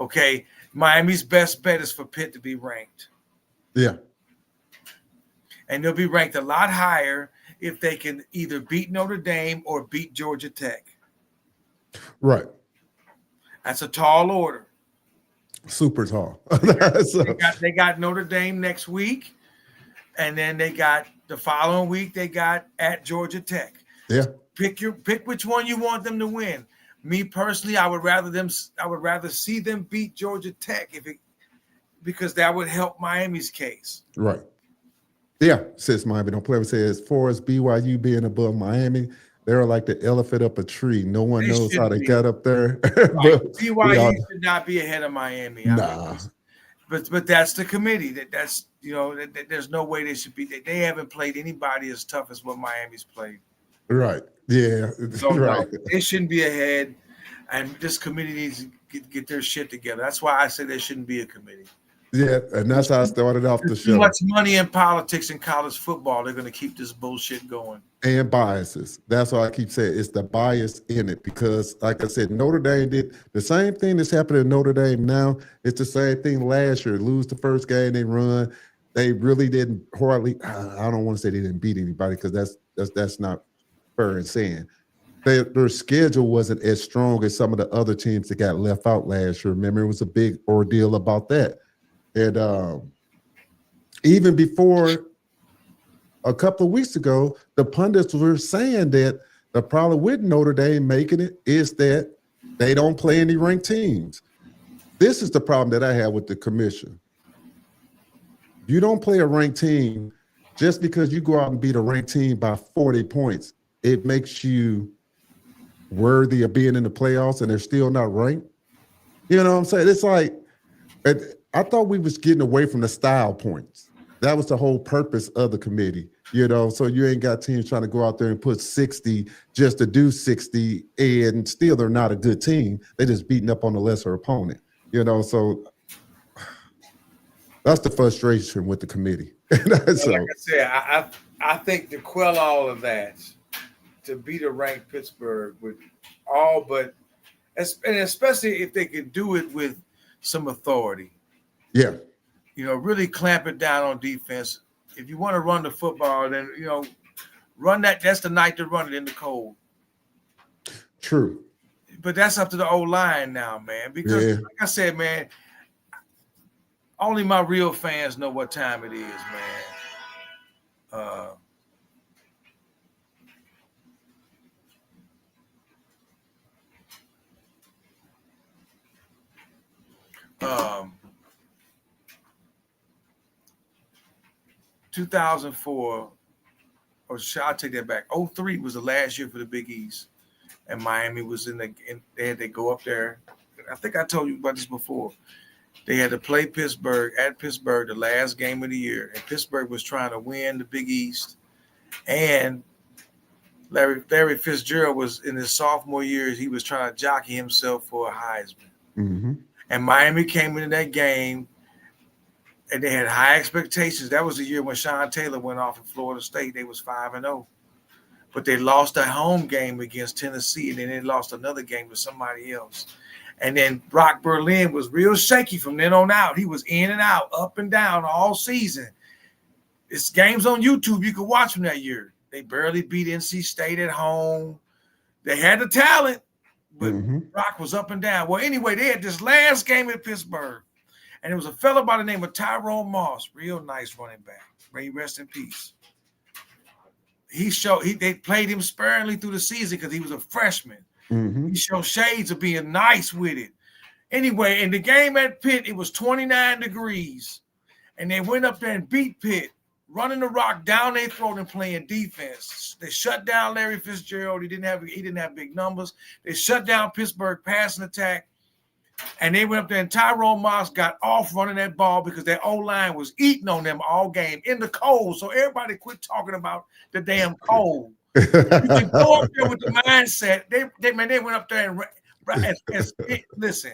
[SPEAKER 3] Okay. Miami's best bet is for Pitt to be ranked.
[SPEAKER 2] Yeah.
[SPEAKER 3] And they'll be ranked a lot higher if they can either beat Notre Dame or beat Georgia Tech.
[SPEAKER 2] Right.
[SPEAKER 3] That's a tall order.
[SPEAKER 2] Super tall.
[SPEAKER 3] They got Notre Dame next week, and then they got the following week they got at Georgia Tech.
[SPEAKER 2] Yeah.
[SPEAKER 3] Pick which one you want them to win. Me personally, I would rather see them beat Georgia Tech because that would help Miami's case.
[SPEAKER 2] Right. Yeah, since Miami don't play, we say as far as BYU being above Miami, they're like the elephant up a tree. No one knows how they got up there.
[SPEAKER 3] Right. BYU should not be ahead of Miami.
[SPEAKER 2] Nah.
[SPEAKER 3] But that's the committee. That's there's no way they should be. They haven't played anybody as tough as what Miami's played.
[SPEAKER 2] Right. Yeah.
[SPEAKER 3] So
[SPEAKER 2] right.
[SPEAKER 3] No, they shouldn't be ahead, and this committee needs to get their shit together. That's why I say there shouldn't be a committee.
[SPEAKER 2] Yeah, and that's how I started off the show.
[SPEAKER 3] Too much money in politics in college football. They're going to keep this bullshit going.
[SPEAKER 2] And biases. That's why I keep saying it's the bias in it because, like I said, Notre Dame did the same thing that's happening in Notre Dame now. It's the same thing last year. Lose the first game, they run. They really didn't hardly. I don't want to say they didn't beat anybody because that's not fair in saying. Their schedule wasn't as strong as some of the other teams that got left out last year. Remember, it was a big ordeal about that. And even before a couple of weeks ago, the pundits were saying that the problem with Notre Dame making it is that they don't play any ranked teams. This is the problem that I have with the commission. You don't play a ranked team just because you go out and beat a ranked team by 40 points. It makes you worthy of being in the playoffs and they're still not ranked. You know what I'm saying? It's like I thought we was getting away from the style points. That was the whole purpose of the committee, so you ain't got teams trying to go out there and put 60 just to do 60 and still they're not a good team. They're just beating up on the lesser opponent, so that's the frustration with the committee. So, like
[SPEAKER 3] I said, I think to quell all of that, to beat a ranked Pittsburgh with all but, and especially if they could do it with some authority.
[SPEAKER 2] Yeah.
[SPEAKER 3] Really clamp it down on defense. If you want to run the football, then, run that. That's the night to run it in the cold.
[SPEAKER 2] True.
[SPEAKER 3] But that's up to the O-line now, man. Because, like I said, man, only my real fans know what time it is, man. 2004, or I'll take that back. 2003 was the last year for the Big East, and Miami was they had to go up there. I think I told you about this before. They had to play Pittsburgh at Pittsburgh the last game of the year, and Pittsburgh was trying to win the Big East. And Larry Fitzgerald was in his sophomore year. He was trying to jockey himself for a Heisman.
[SPEAKER 2] Mm-hmm.
[SPEAKER 3] And Miami came into that game, and they had high expectations. That was the year when Sean Taylor went off at Florida State. They was 5-0. but they lost their home game against Tennessee, and then they lost another game to somebody else. And then Brock Berlin was real shaky from then on out. He was in and out, up and down all season. It's games on YouTube you can watch from that year. They barely beat NC State at home. They had the talent, but Brock was up and down. Well, anyway, they had this last game in Pittsburgh, and it was a fellow by the name of Tyrone Moss, real nice running back. May he rest in peace. They played him sparingly through the season because he was a freshman. He showed shades of being nice with it. Anyway, in the game at Pitt, it was 29 degrees, and they went up there and beat Pitt, running the rock down their throat and playing defense. They shut down Larry Fitzgerald. He didn't have big numbers. They shut down Pittsburgh passing attack, and they went up there, and Tyrone Moss got off running that ball because their O-line was eating on them all game in the cold. So everybody quit talking about the damn cold. You can go up there with the mindset. They went up there and listen.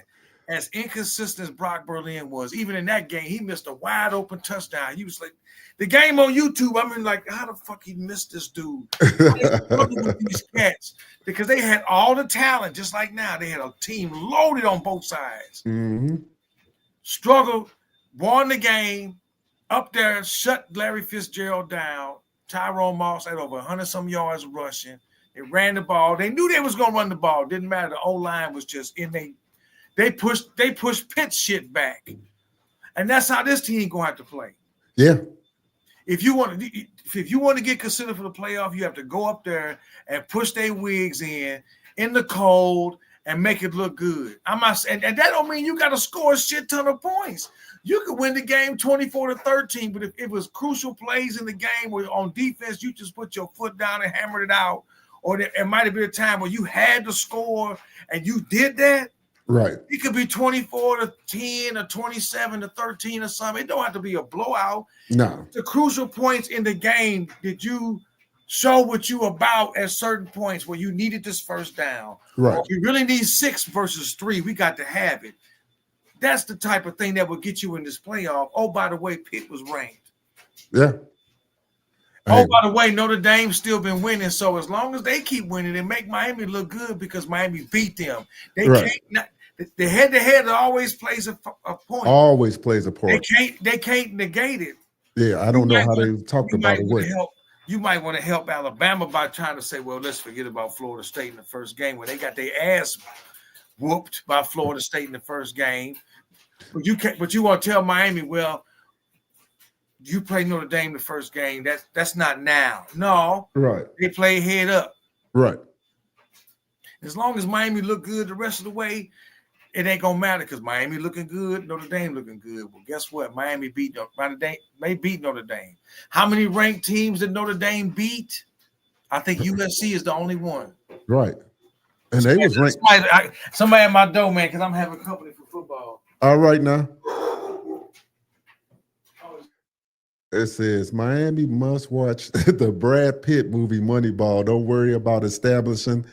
[SPEAKER 3] As inconsistent as Brock Berlin was, even in that game, he missed a wide open touchdown. He was like, the game on YouTube, I mean, like, how the fuck he missed this dude? With these cats, because they had all the talent, just like now. They had a team loaded on both sides. Struggled, won the game, up there, shut Larry Fitzgerald down. Tyrone Moss had over 100-some yards rushing. They ran the ball. They knew they was going to run the ball. Didn't matter. The O-line was just in there. They pushed Pitt shit back. And that's how this team going to have to play.
[SPEAKER 2] Yeah. If you want to get considered for the playoff, you have to go up there and push their wigs in the cold and make it look good. I'm not saying, and that don't mean you got to score a shit ton of points. You could win the game 24-13, but if it was crucial plays in the game where on defense you just put your foot down and hammered it out, or it might have been a time where you had to score and you did that. Right. It could be 24-10 or 27-13 or something. It don't have to be a blowout. No. The crucial points in the game, did you show what you about at certain points where you needed this first down? Right. Or if you really need 6 versus 3, we got to have it. That's the type of thing that will get you in this playoff. Oh, by the way, Pitt was ranked. Yeah. Oh, by the way, Notre Dame's still been winning. So as long as they keep winning, it make Miami look good because Miami beat them. They can't not. The head-to-head always plays a point. Always plays a point. They can't negate it. Yeah, I don't know how they talked about it. You might want to help Alabama by trying to say, well, let's forget about Florida State in the first game where they got their ass whooped by Florida State in the first game. But you want to tell Miami, well, you play Notre Dame the first game. That's not now. No. Right. They play head up. Right. As long as Miami look good the rest of the way, it ain't gonna matter because Miami looking good, Notre Dame looking good. Well, guess what? Miami beat Notre Dame. They beat Notre Dame. How many ranked teams did Notre Dame beat? I think USC is the only one. Right. And they was ranked. Somebody at my door, man, because I'm having company for football. All right now. It says Miami must watch the Brad Pitt movie Moneyball. Don't worry about establishing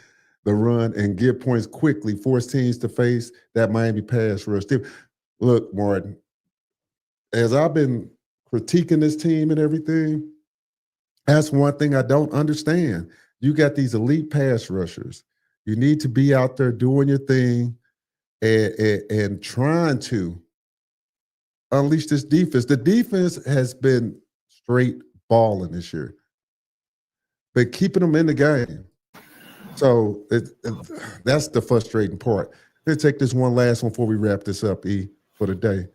[SPEAKER 2] the run and get points quickly, force teams to face that Miami pass rush. Look, Martin, as I've been critiquing this team and everything, that's one thing I don't understand. You got these elite pass rushers. You need to be out there doing your thing and trying to unleash this defense. The defense has been straight balling this year, but keeping them in the game. So that's the frustrating part. Let's take this one last one before we wrap this up, E, for the day.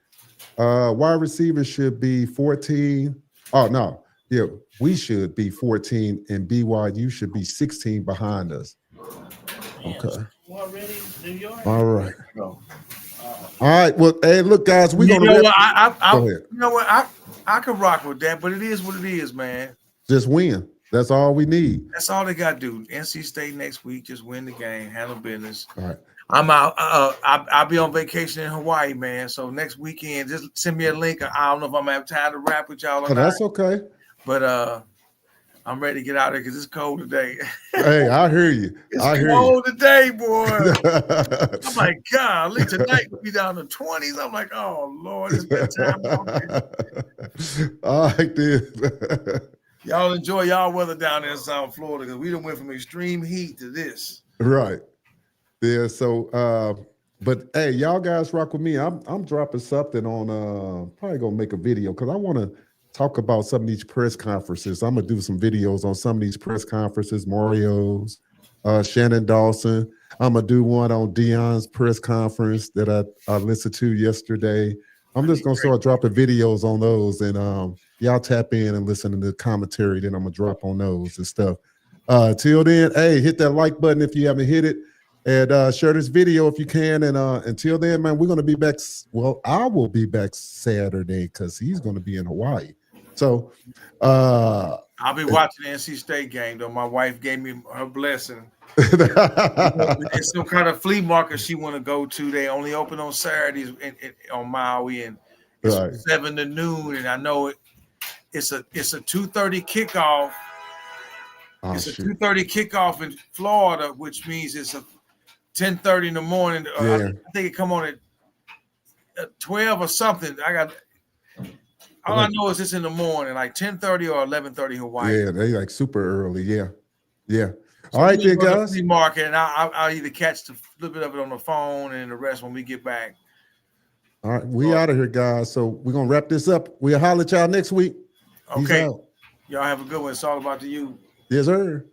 [SPEAKER 2] Wide receivers should be 14. Oh, no. Yeah, we should be 14, and BYU should be 16 behind us. Okay. All right. All right. Well, hey, look, guys, we're going to go ahead. You know what? I can rock with that, but it is what it is, man. Just win. That's all we need. That's all they got to do. NC State next week, just win the game, handle business. All right. I'm out. I'll be on vacation in Hawaii, man. So next weekend, just send me a link. I don't know if I'm going to have time to rap with y'all or not. That's okay. But I'm ready to get out there because it's cold today. Hey, I hear you. It's cold today, boy. I'm like, God, at least tonight we'll be down to 20s. I'm like, oh, Lord, it's bedtime. All right, dude.
[SPEAKER 3] Y'all enjoy y'all weather down there in South Florida because we done went from extreme heat to this.
[SPEAKER 2] Right. Yeah. So, but hey, y'all guys rock with me. I'm dropping something on. Probably gonna make a video because I want to talk about some of these press conferences. I'm gonna do some videos on some of these press conferences. Mario's, Shannon Dawson. I'm gonna do one on Dion's press conference that I listened to yesterday. I'm just gonna start dropping videos on those, and y'all tap in and listen to the commentary. Then I'm gonna drop on those and stuff. Till then, hey, hit that like button if you haven't hit it, and share this video if you can. And until then, man, we're gonna be back. Well, I will be back Saturday because he's gonna be in Hawaii. So
[SPEAKER 3] I'll be watching the NC State game though. My wife gave me her blessing. It's some kind of flea market she want to go to. They only open on Saturdays on Maui, and it's
[SPEAKER 2] Right.
[SPEAKER 3] 7 to noon. And I know it's a 2:30 kickoff.
[SPEAKER 2] Oh,
[SPEAKER 3] It's a
[SPEAKER 2] shoot.
[SPEAKER 3] 2:30 kickoff in Florida, which means it's a 10:30 in the morning.
[SPEAKER 2] Yeah.
[SPEAKER 3] I think it come on at 12 or something. All I know is it's in the morning, like 10:30 or 11:30 Hawaii.
[SPEAKER 2] Yeah, they like super early. Yeah. Yeah.
[SPEAKER 3] So
[SPEAKER 2] All right, then,
[SPEAKER 3] go to the
[SPEAKER 2] guys.
[SPEAKER 3] flea market, and I'll either catch a little bit of it on the phone, and the rest when we get back.
[SPEAKER 2] All right, we out of here, guys. So we're gonna wrap this up. We'll holler at y'all next week. Peace
[SPEAKER 3] Okay.
[SPEAKER 2] out.
[SPEAKER 3] Y'all have a good one. It's all about the youth.
[SPEAKER 2] Yes, sir.